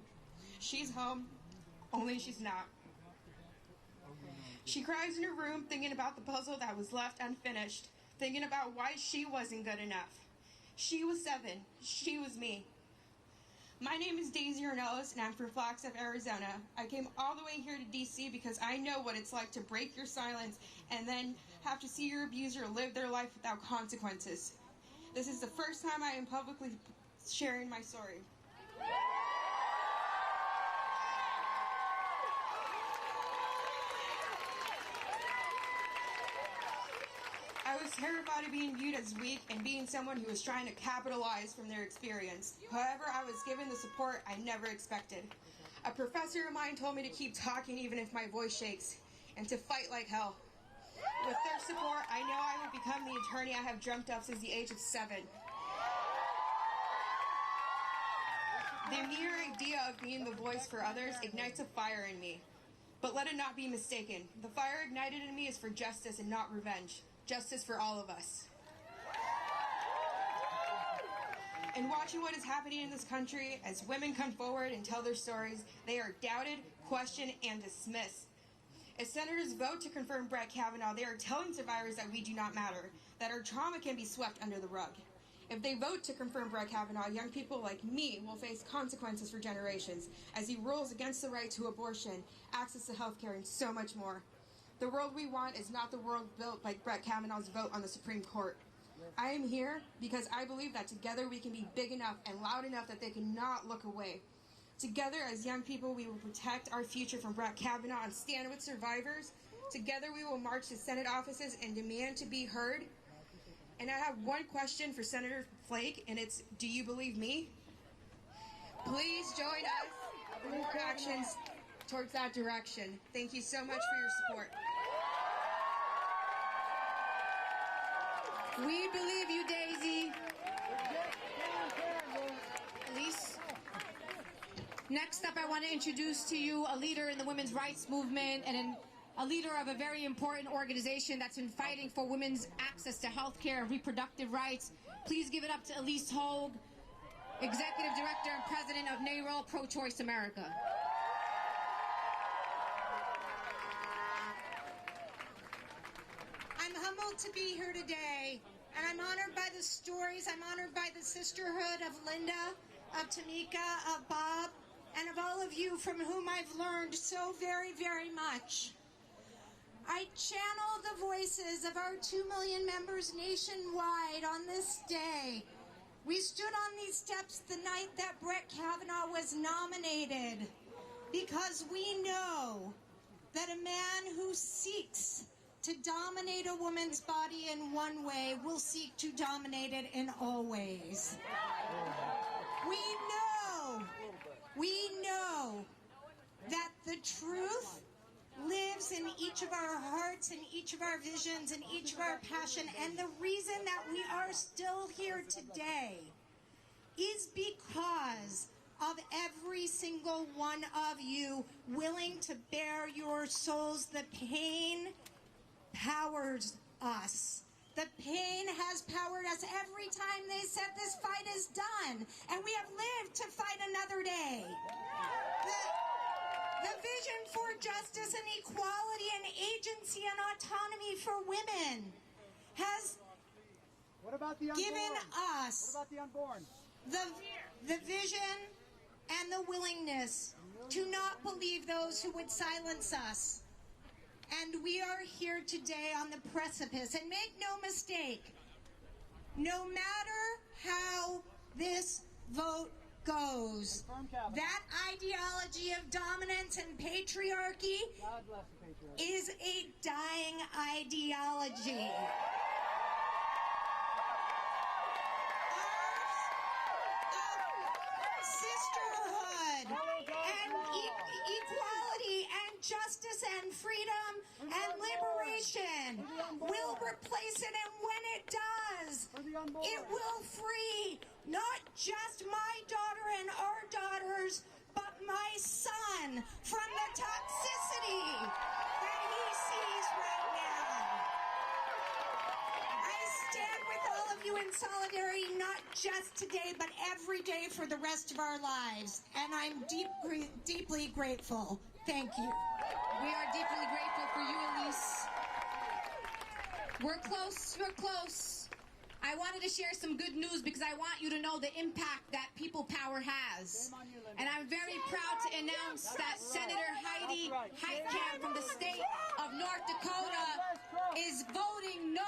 She's home, only she's not. She cries in her room thinking about the puzzle that was left unfinished, thinking about why she wasn't good enough. She was 7. She was me. My name is Daisy Ornelas, and I'm from Flagstaff, Arizona. I came all the way here to D.C. because I know what it's like to break your silence and then have to see your abuser live their life without consequences. This is the first time I am publicly sharing my story. I was terrified of being viewed as weak and being someone who was trying to capitalize from their experience. However, I was given the support I never expected. A professor of mine told me to keep talking even if my voice shakes, and to fight like hell. With their support, I know I would become the attorney I have dreamt of since the age of 7. The mere idea of being the voice for others ignites a fire in me. But let it not be mistaken. The fire ignited in me is for justice and not revenge. Justice for all of us. And watching what is happening in this country, as women come forward and tell their stories, they are doubted, questioned, and dismissed. As senators vote to confirm Brett Kavanaugh, they are telling survivors that we do not matter, that our trauma can be swept under the rug. If they vote to confirm Brett Kavanaugh, young people like me will face consequences for generations, as he rules against the right to abortion, access to health care, and so much more. The world we want is not the world built by Brett Kavanaugh's vote on the Supreme Court. I am here because I believe that together we can be big enough and loud enough that they cannot look away. Together as young people, we will protect our future from Brett Kavanaugh and stand with survivors. Together we will march to Senate offices and demand to be heard. And I have one question for Senator Flake, and it's, do you believe me? Please join us for more actions towards that direction. Thank you so much for your support. We believe you, Daisy. Elise. Next up, I want to introduce to you a leader in the women's rights movement and a leader of a very important organization that's been fighting for women's access to health care and reproductive rights. Please give it up to Elise Hogue, Executive Director and President of NARAL Pro-Choice America. I'm humbled to be here today, and I'm honored by the stories. I'm honored by the sisterhood of Linda, of Tamika, of Bob, and of all of you from whom I've learned so very, very much. I channel the voices of our 2 million members nationwide on this day. We stood on these steps the night that Brett Kavanaugh was nominated because we know that a man who seeks to dominate a woman's body in one way will seek to dominate it in all ways. We know that the truth lives in each of our hearts, in each of our visions, in each of our passion, and the reason that we are still here today is because of every single one of you willing to bare your souls. The pain powers us. The pain has powered us every time they said this fight is done, and we have lived to fight another day. The vision for justice and equality and agency and autonomy for women has given us the vision and the willingness to not believe those who would silence us. And we are here today on the precipice. And make no mistake, no matter how this vote goes, that ideology of dominance and patriarchy is a dying ideology. Sisterhood and equality and justice and freedom and liberation will replace it, and when it does, it will free not just my daughter and our daughters, but my son from the toxicity that he sees right now. I stand with all of you in solidarity, not just today, but every day for the rest of our lives, and I'm deeply grateful. Thank you. We are deeply grateful for you, Elise. We're close. I wanted to share some good news because I want you to know the impact that people power has. And I'm very proud to announce that Senator Heidi Heitkamp from the state of North Dakota is voting no.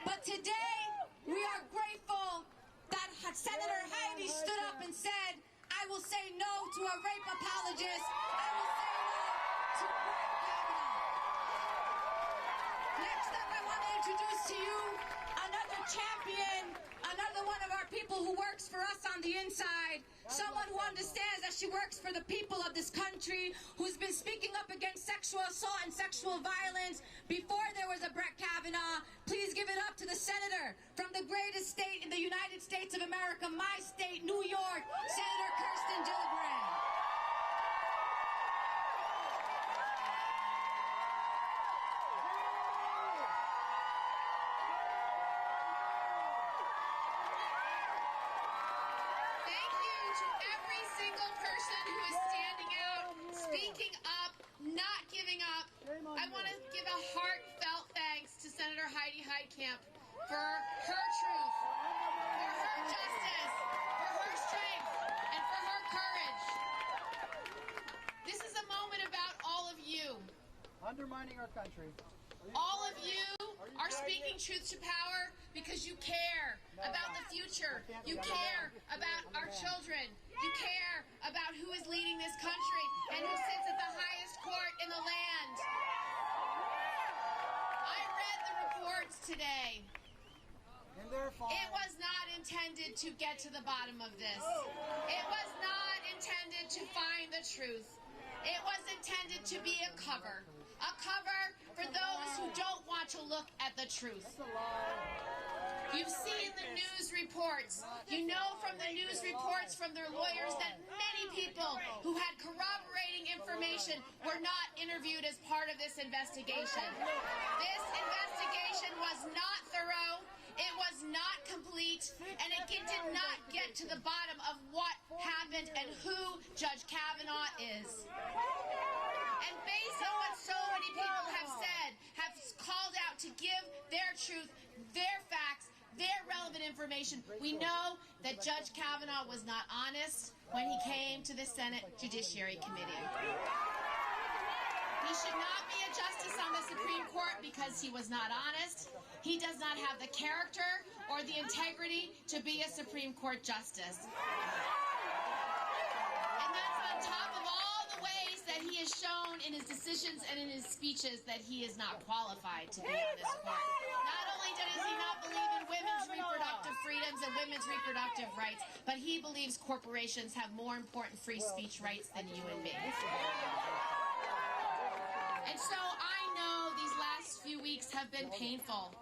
But today, we are grateful that Senator Heidi stood up and said, I will say no to a rape apologist. I will say no to Brett Kavanaugh. Next up, I want to introduce to you another champion, another one of our people who works for us on the inside, someone who understands that she works for the people of this country, who's been speaking up against sexual assault and sexual violence before there was a Brett Kavanaugh. Please give it up to the senator from the greatest state in the United States of America, my state, New York, Senator Kirsten Gillibrand. Thank you to every single person who is standing out, speaking up, not giving up. I want to give a heartfelt thanks to Senator Heidi Heitkamp for her truth, for her justice, for her strength, and for her courage. This is a moment about all of you. Undermining our country. All of you are speaking truth to power because you care about the future. You care about our children. You care about who is leading this country and who sits at the highest court in the land. I read the reports today. It was not intended to get to the bottom of this. It was not intended to find the truth. It was intended to be a cover for those who don't want to look at the truth. You've seen the news reports. You know from the news reports from their lawyers that many people who had corroborating information were not interviewed as part of this investigation. This investigation was not thorough. It was not complete, and it did not get to the bottom of what happened and who Judge Kavanaugh is. And based on what so many people have said, have called out to give their truth, their facts, their relevant information, we know that Judge Kavanaugh was not honest when he came to the Senate Judiciary Committee. He should not be a justice on the Supreme Court because he was not honest. He does not have the character or the integrity to be a Supreme Court justice. And that's on top of all the ways that he has shown in his decisions and in his speeches that he is not qualified to be on this court. Not only does he not believe in women's reproductive freedoms and women's reproductive rights, but he believes corporations have more important free speech rights than you and me. And so I know these last few weeks have been painful.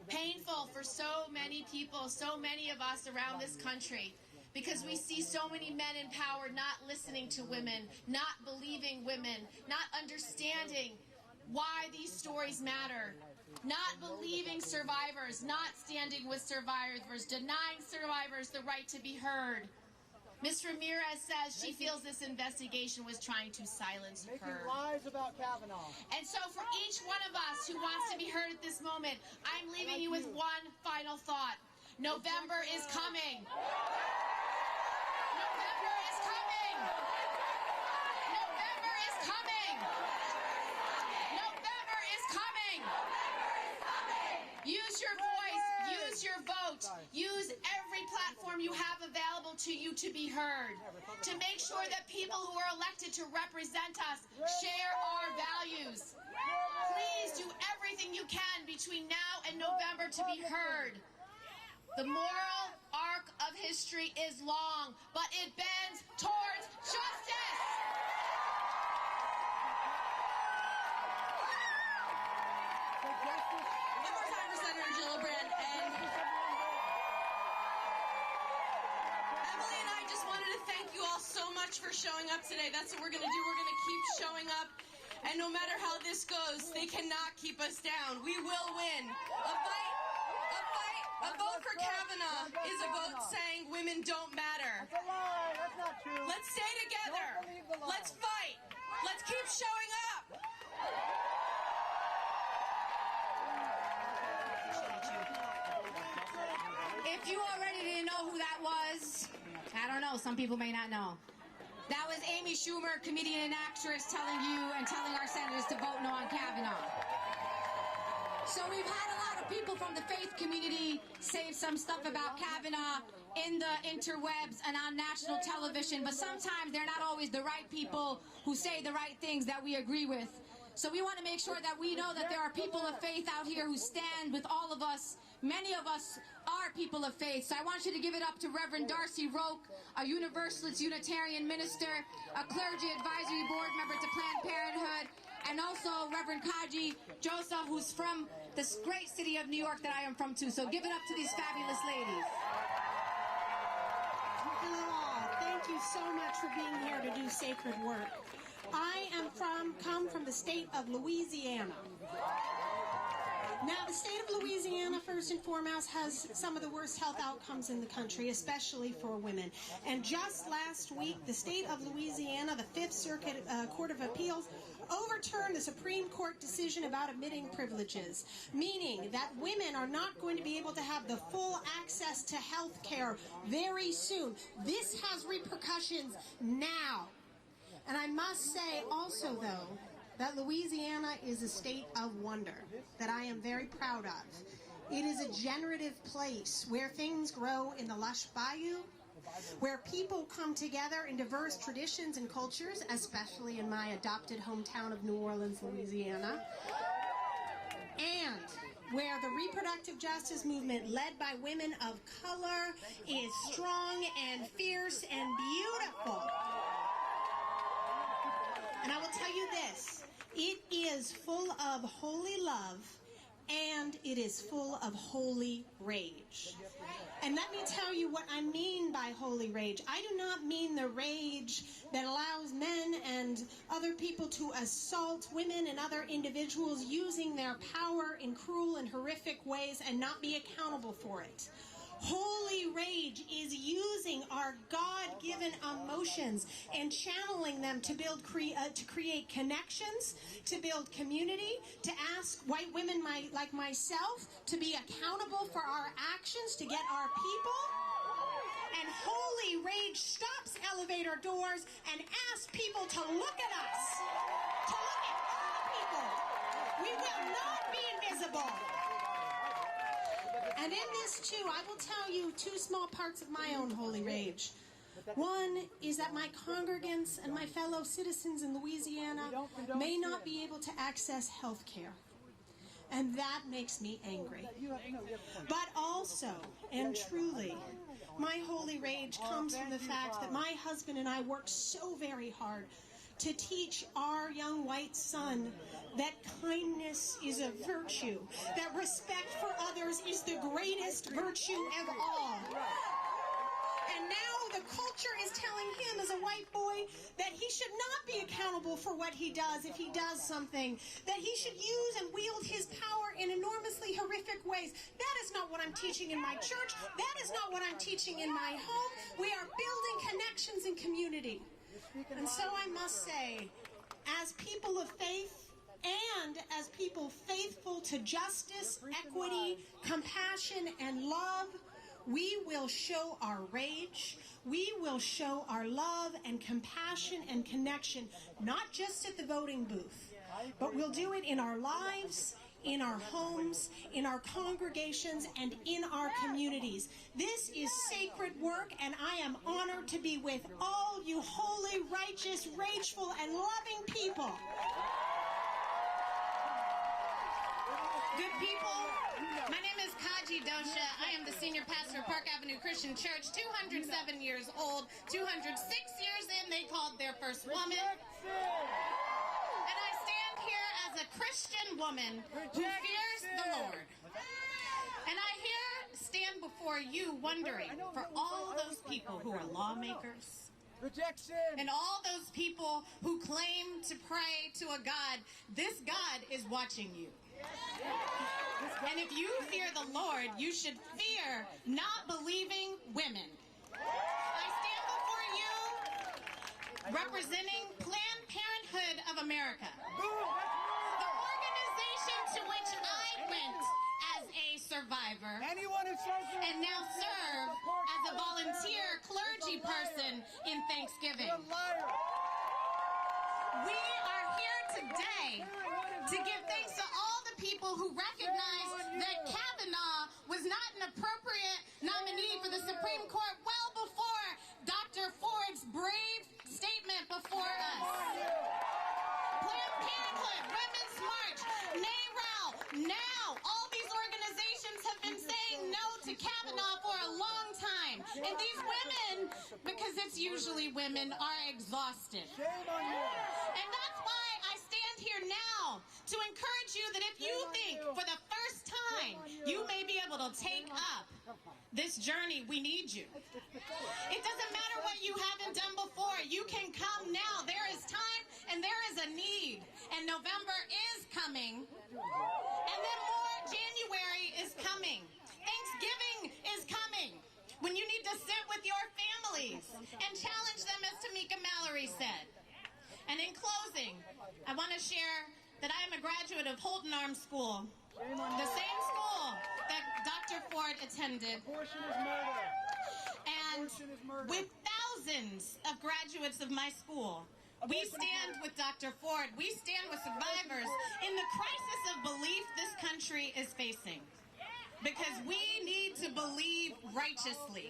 Painful for so many people, so many of us around this country, because we see so many men in power not listening to women, not believing women, not understanding why these stories matter, not believing survivors, not standing with survivors, denying survivors the right to be heard. Ms. Ramirez says she feels this investigation was trying to silence her. Making lies about Kavanaugh. And so for each one of us who wants to be heard at this moment, I'm leaving you with one final thought. November is coming. November is coming. November is coming. November is coming. Use your voice. Use your vote. Use every platform you have available to you to be heard, to make sure that people who are elected to represent us share our values. Please do everything you can between now and November to be heard. The moral arc of history is long, but it bends towards justice. One more time for Senator Gillibrand. And Emily and I just wanted to thank you all so much for showing up today. That's what we're going to do. We're going to keep showing up. And no matter how this goes, they cannot keep us down. We will win. A vote for Kavanaugh is a vote saying women don't matter. That's a lie. That's not true. Let's stay together. Don't believe the lie. Let's fight. Let's keep showing up. If you already didn't know who that was, I don't know, some people may not know. That was Amy Schumer, comedian and actress, telling you and telling our senators to vote no on Kavanaugh. So we've had a lot of people from the faith community say some stuff about Kavanaugh in the interwebs and on national television, but sometimes they're not always the right people who say the right things that we agree with. So we want to make sure that we know that there are people of faith out here who stand with all of us. Many of us are people of faith. So I want you to give it up to Reverend Darcy Roque, a Universalist Unitarian minister, a clergy advisory board member to Planned Parenthood, and also Reverend Kaji Joseph, who's from this great city of New York that I am from too. So give it up to these fabulous ladies. Hello all. Thank you so much for being here to do sacred work. I come from the state of Louisiana. Now, the state of Louisiana, first and foremost, has some of the worst health outcomes in the country, especially for women. And just last week, the state of Louisiana, the Fifth Circuit Court of Appeals, overturned the Supreme Court decision about admitting privileges, meaning that women are not going to be able to have the full access to health care very soon. This has repercussions now. And I must say also, though, that Louisiana is a state of wonder that I am very proud of. It is a generative place where things grow in the lush bayou, where people come together in diverse traditions and cultures, especially in my adopted hometown of New Orleans, Louisiana, and where the reproductive justice movement led by women of color is strong and fierce and beautiful. And I will tell you this, it is full of holy love and it is full of holy rage. And let me tell you what I mean by holy rage. I do not mean the rage that allows men and other people to assault women and other individuals using their power in cruel and horrific ways and not be accountable for it. Holy rage is using our God-given emotions and channeling them to to create connections, to build community, to ask white women like myself to be accountable for our actions, to get our people. And holy rage stops elevator doors and asks people to look at us, to look at all people. We will not be invisible. And in this, too, I will tell you two small parts of my own holy rage. One is that my congregants and my fellow citizens in Louisiana may not be able to access health care. And that makes me angry. But also, and truly, my holy rage comes from the fact that my husband and I worked so very hard to teach our young white son that kindness is a virtue, that respect for others is the greatest virtue of all. And now the culture is telling him as a white boy that he should not be accountable for what he does if he does something, that he should use and wield his power in enormously horrific ways. That is not what I'm teaching in my church. That is not what I'm teaching in my home. We are building connections and community. And so I must say, as people of faith and as people faithful to justice, equity, compassion, and love, we will show our rage, we will show our love and compassion and connection, not just at the voting booth, but we'll do it in our lives, in our homes, in our congregations, and in our communities. This is sacred work, and I am honored to be with all you holy, righteous, rageful, and loving people. Good people, my name is Kaji Dosha. I am the senior pastor of Park Avenue Christian Church, 207 years old, 206 years in, they called their first woman. And I stand here as a Christian woman who fears the Lord. And I here stand before you wondering for all those people who are lawmakers, and all those people who claim to pray to a God, this God is watching you. And if you fear the Lord, you should fear not believing women. I stand before you representing Planned Parenthood of America, the organization to which I went as a survivor and now serve as a volunteer clergy person in Thanksgiving. We are here today to give thanks to all the people who recognize that Kavanaugh was not an appropriate nominee for the Supreme Court well before Dr. Ford's brave statement before us. Planned Parenthood, Women's March, NARAL, now all these organizations have been saying no to Kavanaugh for a long time. And these women, because it's usually women, are exhausted. And that's why I stand here now to encourage you that if you think for the first time you may be able to take up this journey, we need you. It doesn't matter what you haven't done before. You can come now. There is time and there is a need. And November is coming. And then more January is coming. Thanksgiving is coming. When you need to sit with your families and challenge them, as Tamika Mallory said. And in closing, I want to share that I am a graduate of Holton Arms School, the same school that Dr. Ford attended. And with thousands of graduates of my school, we stand with Dr. Ford. We stand with survivors in the crisis of belief this country is facing. Because we need to believe righteously.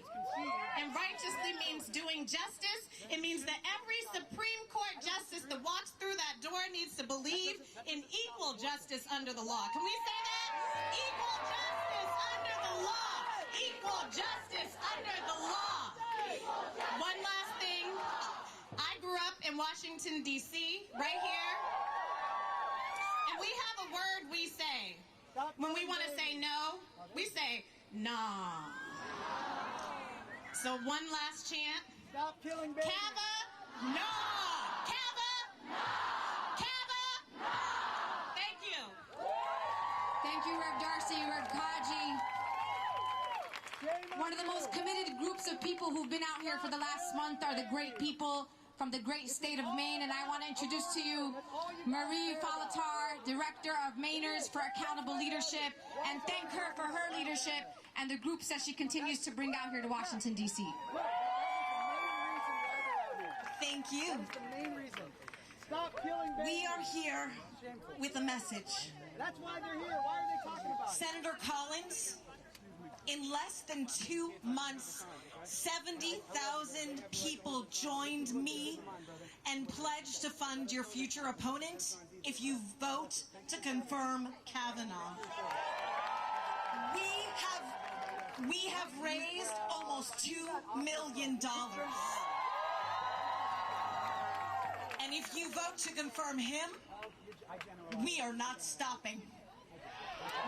And righteously means doing justice. It means that every Supreme Court justice that walks through that door needs to believe in equal justice under the law. Can we say that? Equal justice under the law. Equal justice under the law. One last thing. I grew up in Washington, D.C., right here. And we have a word we say. When we want to say no, we say nah. So one last chant. Stop killing babies. Kava, no. Kava, no. Kava, no. Thank you. Thank you, Rev Darcy, Rev Kaji. One of the most committed groups of people who've been out here for the last month are the great people from the great state of Maine, and I want to introduce to you Marie Falatar, Director of Mainers for Accountable Leadership, and thank her for her leadership and the groups that she continues to bring out here to Washington, D.C. Thank you. That's the main reason. Stop killing babies. We are here with a message. That's why they're here. Why are they talking about it? Senator Collins, in less than 2 months, 70,000 people joined me and pledged to fund your future opponent if you vote to confirm Kavanaugh. We have raised almost $2 million. And if you vote to confirm him, we are not stopping.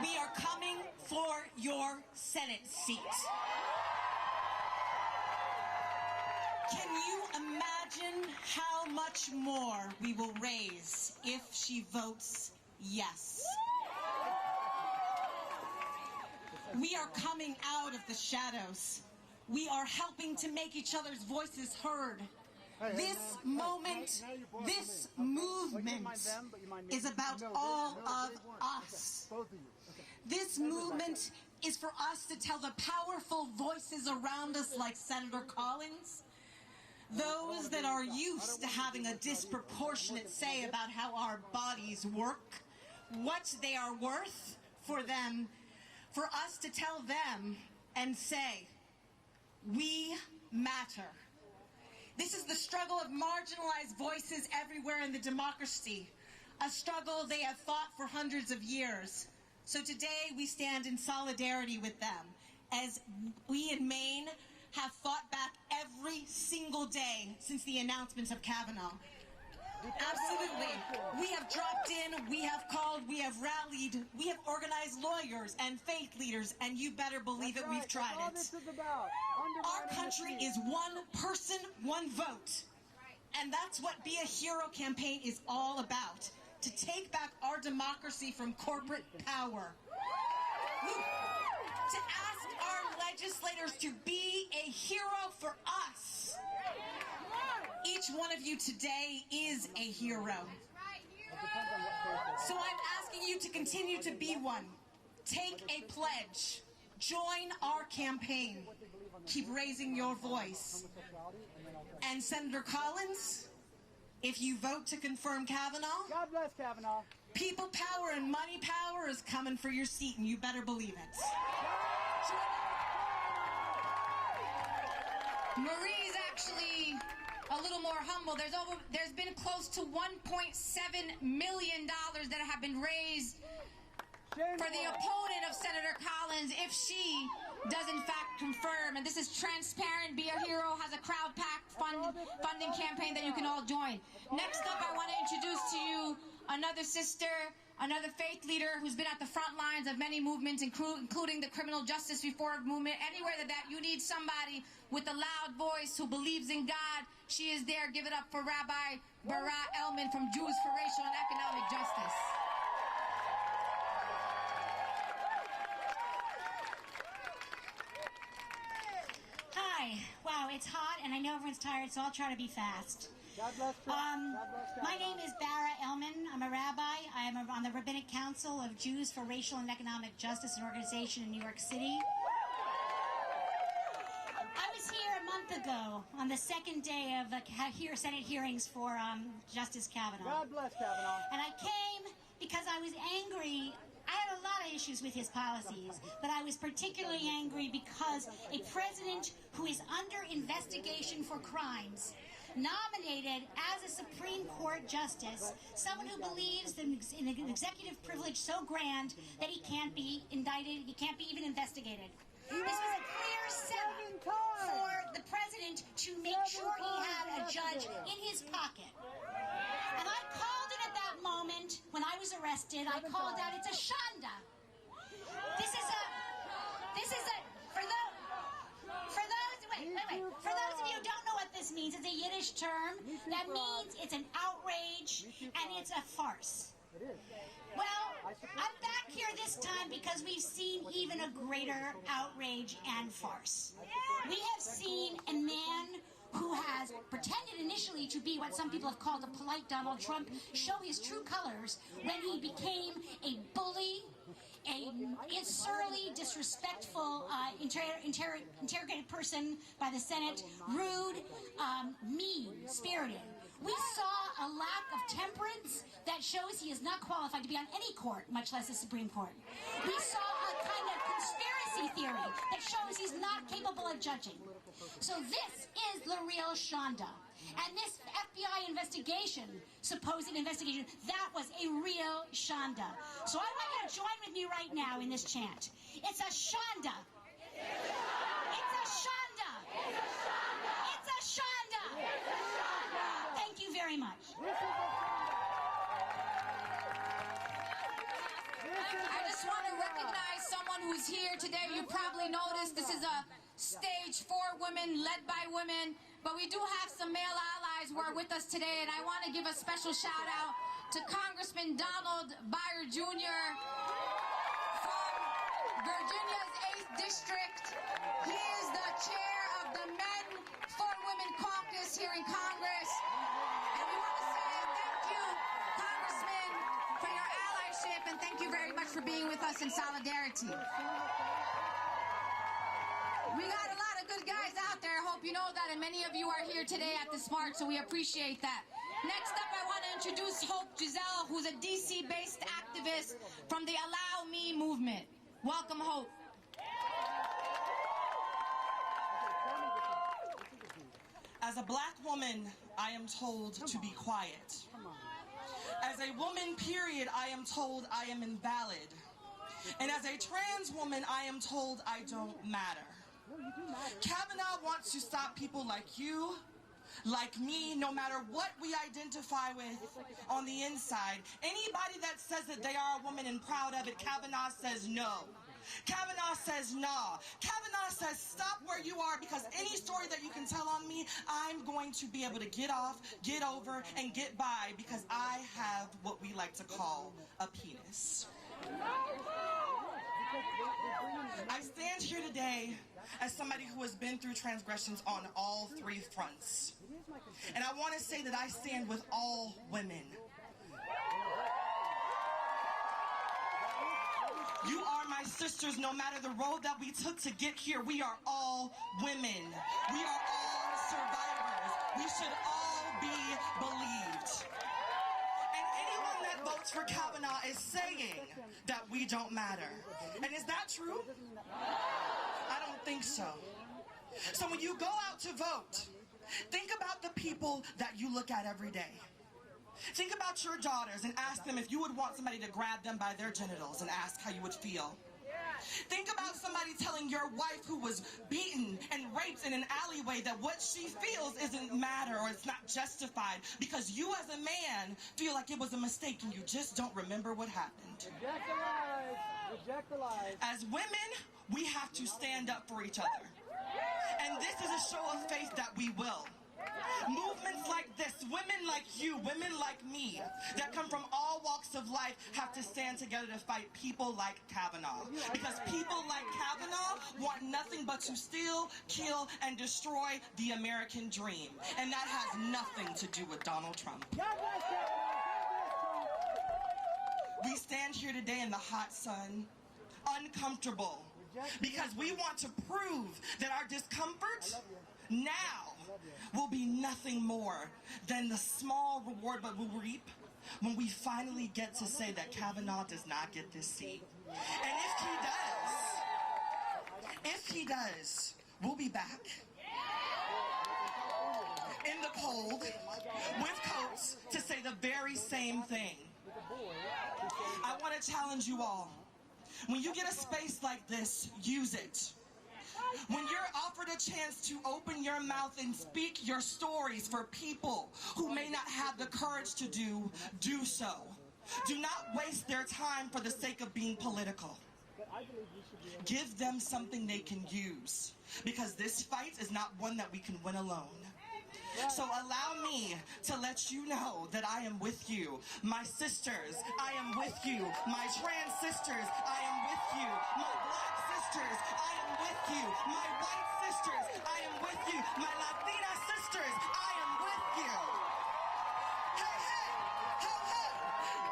We are coming for your Senate seat. Can you imagine how much more we will raise if she votes yes? We are coming out of the shadows. We are helping to make each other's voices heard. This moment, this movement is about all of us. This movement is for us to tell the powerful voices around us like Senator Collins, those that are used to having a disproportionate say about how our bodies work, what they are worth for them, for us to tell them and say, we matter. This is the struggle of marginalized voices everywhere in the democracy, a struggle they have fought for hundreds of years. So today we stand in solidarity with them as we in Maine have fought back every single day since the announcements of Kavanaugh. Absolutely. We have dropped in, we have called, we have rallied, we have organized lawyers and faith leaders, and you better believe it, we've tried it. Our country is one person, one vote. And that's what Be a Hero campaign is all about, to take back our democracy from corporate power. To ask our legislators to be a hero for us. Each one of you today is a hero. So I'm asking you to continue to be one. Take a pledge. Join our campaign. Keep raising your voice. And Senator Collins, if you vote to confirm Kavanaugh, God bless Kavanaugh. People power and money power is coming for your seat, and you better believe it. Marie's actually a little more humble. There's been close to $1.7 million that have been raised for the opponent of Senator Collins if she does in fact confirm. And this is transparent. Be a Hero has a crowd pack funding campaign that you can all join. Next up, I want to introduce to you another sister, another faith leader who's been at the front lines of many movements, including the criminal justice reform movement. Anywhere that you need somebody with a loud voice who believes in God, she is there. Give it up for Rabbi Brett Kavanaugh from Jews for Racial and Economic Justice. Hi. Wow, it's hot, and I know everyone's tired, so I'll try to be fast. God bless My name is Barra Elman. I'm a rabbi. I am on the Rabbinic Council of Jews for Racial and Economic Justice, an organization in New York City. I was here a month ago on the second day of Senate hearings for Justice Kavanaugh. God bless Kavanaugh. And I came because I was angry. I had a lot of issues with his policies, but I was particularly angry because a president who is under investigation for crimes, nominated as a Supreme Court justice, someone who believes in an executive privilege so grand that he can't be indicted, he can't be even investigated. This was a clear setup for the president to make sure he had a judge in his pocket. And I called it at that moment, when I was arrested, I called out, it's a shanda. For those of you who don't know what this means, it's a Yiddish term that means it's an outrage and it's a farce. Well, I'm back here this time because we've seen even a greater outrage and farce. We have seen a man who has pretended initially to be what some people have called a polite Donald Trump show his true colors when he became a bully, a surly, disrespectful, interrogated person by the Senate, rude, mean-spirited. We saw a lack of temperance that shows he is not qualified to be on any court, much less the Supreme Court. We saw a kind of conspiracy theory that shows he's not capable of judging. So this is the real Shonda. And this FBI investigation, supposed investigation, that was a real Shonda. So I want you to join with me right now in this chant. It's a Shonda. It's a Shonda. It's a Shonda. Thank you very much. I just want to recognize someone who's here today. You probably noticed this is a stage for women, led by women, but we do have some male allies who are with us today, and I want to give a special shout out to Congressman Donald Byer Jr. from Virginia's 8th District. He is the chair of the Men for Women Caucus here in Congress, and we want to say thank you, Congressman, for your allyship, and thank you very much for being with us in solidarity. We got a lot of good guys out there. I hope you know that, and many of you are here today at this march, so we appreciate that. Next up, I want to introduce Hope Giselle, who's a D.C.-based activist from the Allow Me movement. Welcome, Hope. As a black woman, I am told to be quiet. As a woman, period, I am told I am invalid. And as a trans woman, I am told I don't matter. Kavanaugh wants to stop people like you, like me, no matter what we identify with on the inside. Anybody that says that they are a woman and proud of it, Kavanaugh says no. Kavanaugh says nah. Kavanaugh says stop where you are, because any story that you can tell on me, I'm going to be able to get off, get over, and get by, because I have what we like to call a penis. I stand here today as somebody who has been through transgressions on all three fronts. And I want to say that I stand with all women. You are my sisters. No matter the road that we took to get here, we are all women. We are all survivors. We should all be believed. And anyone that votes for Kavanaugh is saying that we don't matter. And is that true? I don't think so. So when you go out to vote, think about the people that you look at every day. Think about your daughters and ask them if you would want somebody to grab them by their genitals and ask how you would feel. Think about somebody telling your wife who was beaten and raped in an alleyway that what she feels isn't matter, or it's not justified, because you as a man feel like it was a mistake and you just don't remember what happened. Reject the lies. Reject the lies. As women, we have to stand up for each other. And this is a show of faith that we will. Movements like this, women like you, women like me, that come from all walks of life, have to stand together to fight people like Kavanaugh. Because people like Kavanaugh want nothing but to steal, kill, and destroy the American dream. And that has nothing to do with Donald Trump. We stand here today in the hot sun, uncomfortable, because we want to prove that our discomfort now will be nothing more than the small reward that we'll reap when we finally get to say that Kavanaugh does not get this seat. And if he does, we'll be back in the cold with coats to say the very same thing. I want to challenge you all. When you get a space like this, use it. When you're offered a chance to open your mouth and speak your stories for people who may not have the courage to do so. Do not waste their time for the sake of being political. Give them something they can use, because this fight is not one that we can win alone. So allow me to let you know that I am with you. My sisters, I am with you. My trans sisters, I am with you. My black sisters, I am with you. My white sisters, I am with you. My Latina sisters, I am with you. Hey, hey, ho, ho,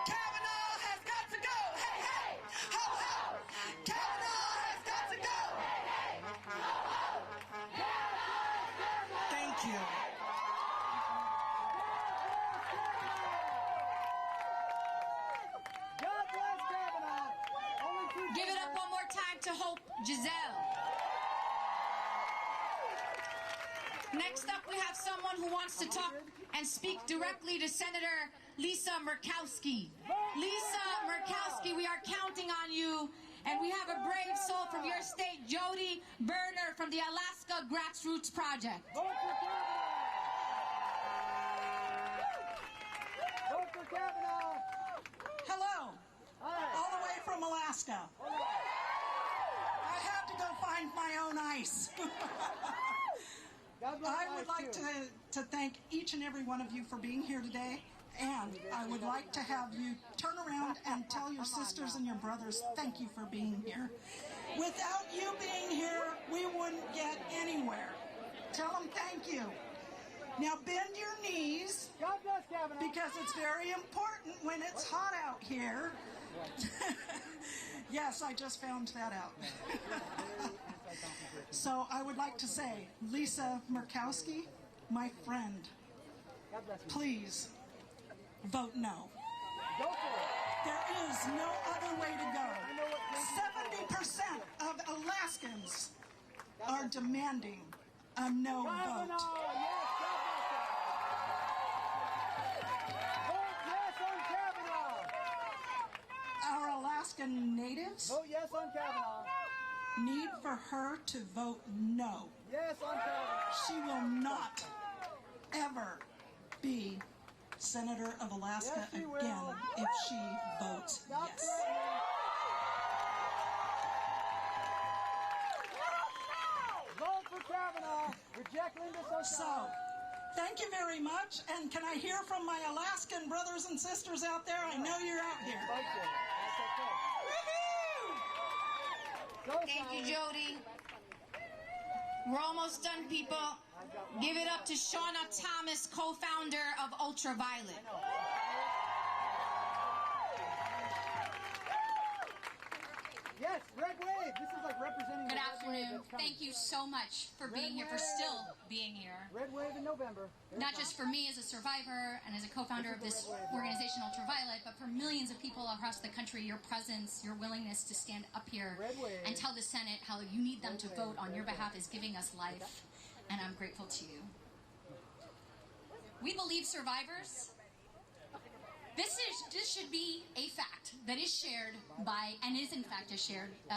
Kavanaugh has got to go. Hey, hey, ho, ho, Kavanaugh has got to go. Thank you. Give it up one more time to Hope Giselle. Next up, we have someone who wants to talk and speak directly to Senator Lisa Murkowski. Lisa Murkowski, we are counting on you. And we have a brave soul from your state, Jody Berner from the Alaska Grassroots Project. Vote for Kavanaugh. Hello. Hi. All the way from Alaska. I had to go find my own ice. I would like to thank each and every one of you for being here today, and I would like to have you turn around and tell your sisters and your brothers thank you for being here. Without you being here, we wouldn't get anywhere. Tell them thank you. Now bend your knees, because it's very important when it's hot out here. Yes, I just found that out. So I would like to say, Lisa Murkowski, my friend, please vote no. There is no other way to go. 70% of Alaskans are demanding a no vote. Our Alaskan natives vote yes on Kavanaugh. Need for her to vote no. Yes on Kavanaugh. She will not ever be Senator of Alaska again if she votes yes. Vote for Kavanaugh. Reject Linda Sosana. So, thank you very much. And can I hear from my Alaskan brothers and sisters out there? I know you're out here. Thank you, Jody. We're almost done, people. Give it up to Shauna Thomas, co-founder of Ultraviolet. Yes, red wave. This is like representing. Good afternoon. Thank you so much for being here, for still being here. Red wave in November. Not just for me as a survivor and as a co-founder of this organization, Ultraviolet, but for millions of people across the country. Your presence, your willingness to stand up here and tell the Senate how you need them to vote on your behalf is giving us life, and I'm grateful to you. We believe survivors. This should be a fact that is shared by, and is in fact a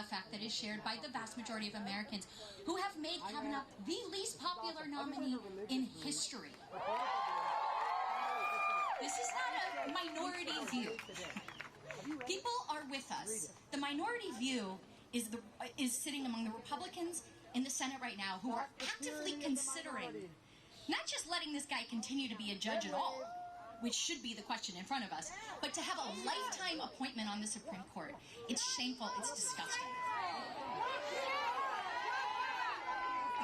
fact that is shared by the vast majority of Americans who have made Kavanaugh the least popular nominee in history. This is not a minority view. People are with us. The minority view is sitting among the Republicans in the Senate right now who are actively considering not just letting this guy continue to be a judge at all, which should be the question in front of us, but to have a lifetime appointment on the Supreme Court. It's shameful. It's disgusting.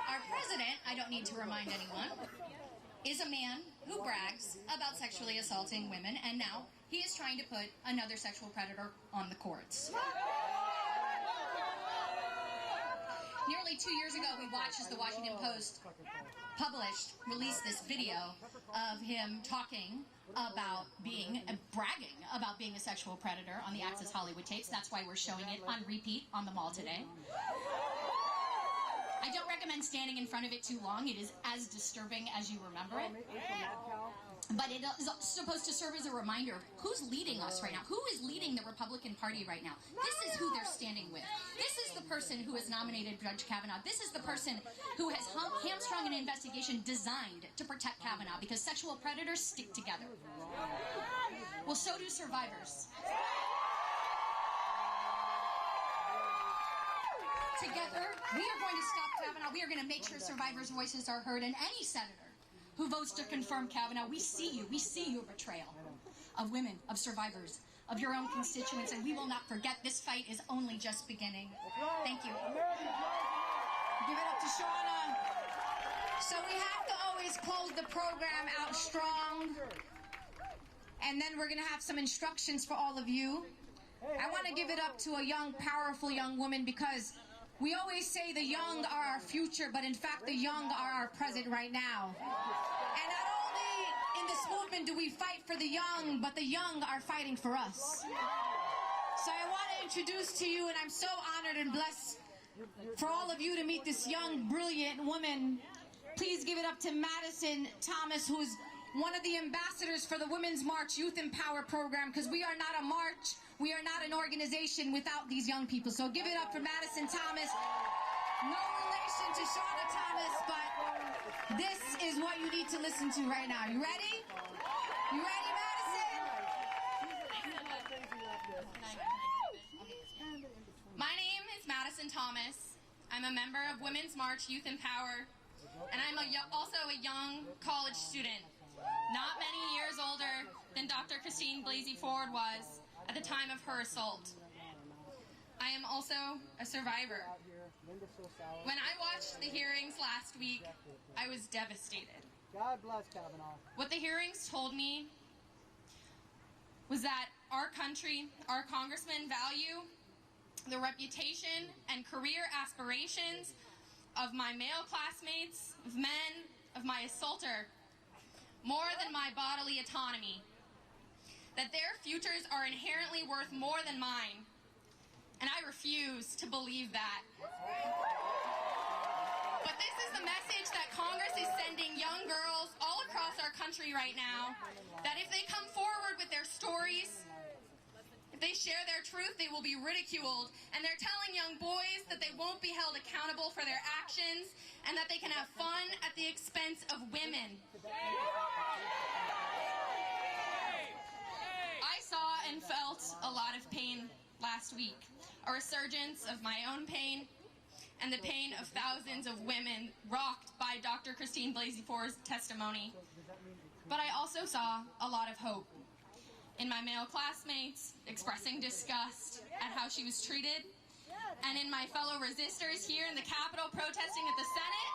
Our president, I don't need to remind anyone, is a man who brags about sexually assaulting women, and now he is trying to put another sexual predator on the courts. Nearly 2 years ago, we watched as the Washington Post released this video of him talking about bragging about being a sexual predator on the Access Hollywood tapes. That's why we're showing it on repeat on the mall today. I don't recommend standing in front of it too long. It is as disturbing as you remember it. But it is supposed to serve as a reminder of who's leading us right now. Who is leading the Republican Party right now? This is who they're standing with. This is the person who has nominated Judge Kavanaugh. This is the person who has hamstrung an investigation designed to protect Kavanaugh, because sexual predators stick together. Well, so do survivors. Together, we are going to stop Kavanaugh. We are going to make sure survivors' voices are heard, and any senator who votes to confirm Kavanaugh, we see you. We see your betrayal of women, of survivors, of your own constituents, and we will not forget. This fight is only just beginning. Thank you. Give it up to Shauna. So we have to always close the program out strong. And then we're going to have some instructions for all of you. I want to give it up to a young, powerful young woman, because we always say the young are our future, but in fact the young are our present right now. And not only in this movement do we fight for the young, but the young are fighting for us. So I want to introduce to you, and I'm so honored and blessed for all of you to meet this young, brilliant woman. Please give it up to Madison Thomas, who is one of the ambassadors for the Women's March Youth Empower program, because we are not a march, we are not an organization without these young people. So give it up for Madison Thomas. No relation to Shauna Thomas, but this is what you need to listen to right now. You ready? You ready, Madison? My name is Madison Thomas. I'm a member of Women's March Youth Empower, and I'm also a young college student, not many years older than Dr. Christine Blasey Ford was at the time of her assault. I am also a survivor. When I watched the hearings last week, I was devastated. God bless Kavanaugh. What the hearings told me was that our country, our congressmen value the reputation and career aspirations of my male classmates, of men, of my assaulter, more than my bodily autonomy. That their futures are inherently worth more than mine. And I refuse to believe that. But this is the message that Congress is sending young girls all across our country right now, that if they come forward with their stories, if they share their truth, they will be ridiculed. And they're telling young boys that they won't be held accountable for their actions and that they can have fun at the expense of women. I saw and felt a lot of pain last week, a resurgence of my own pain and the pain of thousands of women rocked by Dr. Christine Blasey Ford's testimony. But I also saw a lot of hope in my male classmates expressing disgust at how she was treated, and in my fellow resistors here in the Capitol protesting at the Senate.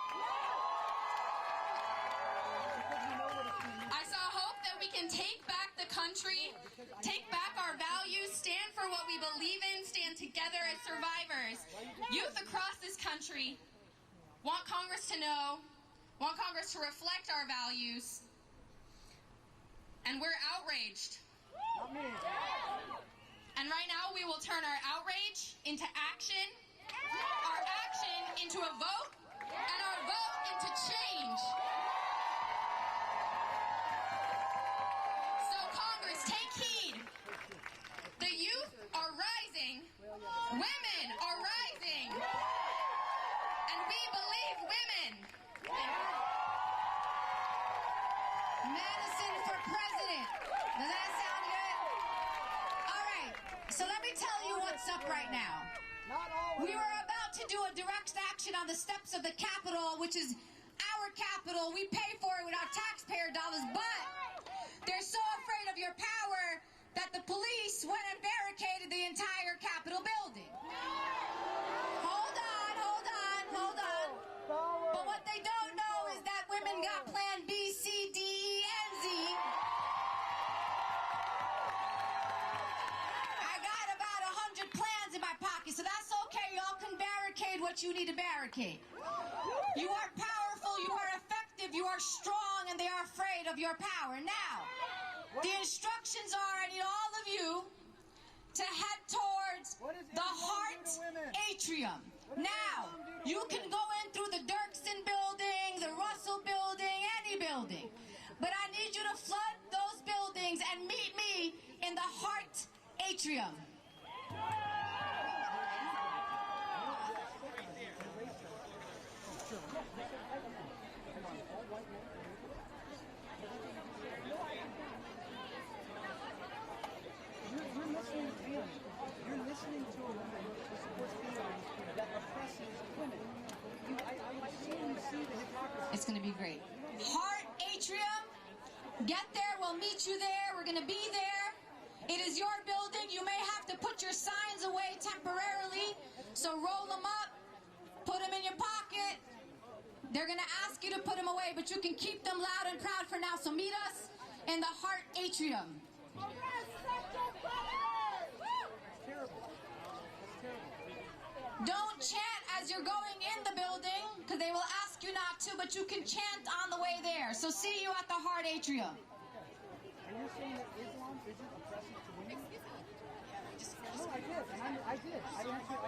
I saw hope that we can take back the country, take back our values, stand for what we believe in, stand together as survivors. Youth across this country want Congress to know, want Congress to reflect our values, and we're outraged. And right now we will turn our outrage into action, our action into a vote, and our vote into change. So Congress, take heed. The youth are rising, women are rising, and we believe women. Madison for president. Does that sound good? All right. So let me tell you what's up right now. We were about to do a direct action on the steps of the Capitol, which is our Capitol. We pay for it with our taxpayer dollars, but they're so afraid of your power that the police went and barricaded the entire Capitol building. Hold on, hold on, hold on. But what they don't know is that women got Plan B, C, D, E, and Z. I got about 100 plans in my pocket, so that's okay. Y'all can barricade what you need to barricade. You are powerful, you are effective, you are strong, and they are afraid of your power. Now, the instructions are, I need all of you to head towards the Hart Atrium. Now, you can go in through the Dirksen building, the Russell building, any building. But I need you to flood those buildings and meet me in the Hart Atrium. You're listening to a woman who supports feelings that oppress It's going to be great. Heart Atrium. Get there. We'll meet you there. We're going to be there. It is your building. You may have to put your signs away temporarily. So roll them up. Put them in your pocket. They're going to ask you to put them away, but you can keep them loud and proud for now. So meet us in the Heart Atrium. Don't chant as you're going in the building, because they will ask you not to, but you can chant on the way there. So see you at the Heart Atrium. Are you saying that Islam isn't oppressive to women? No, I did. I did. I answered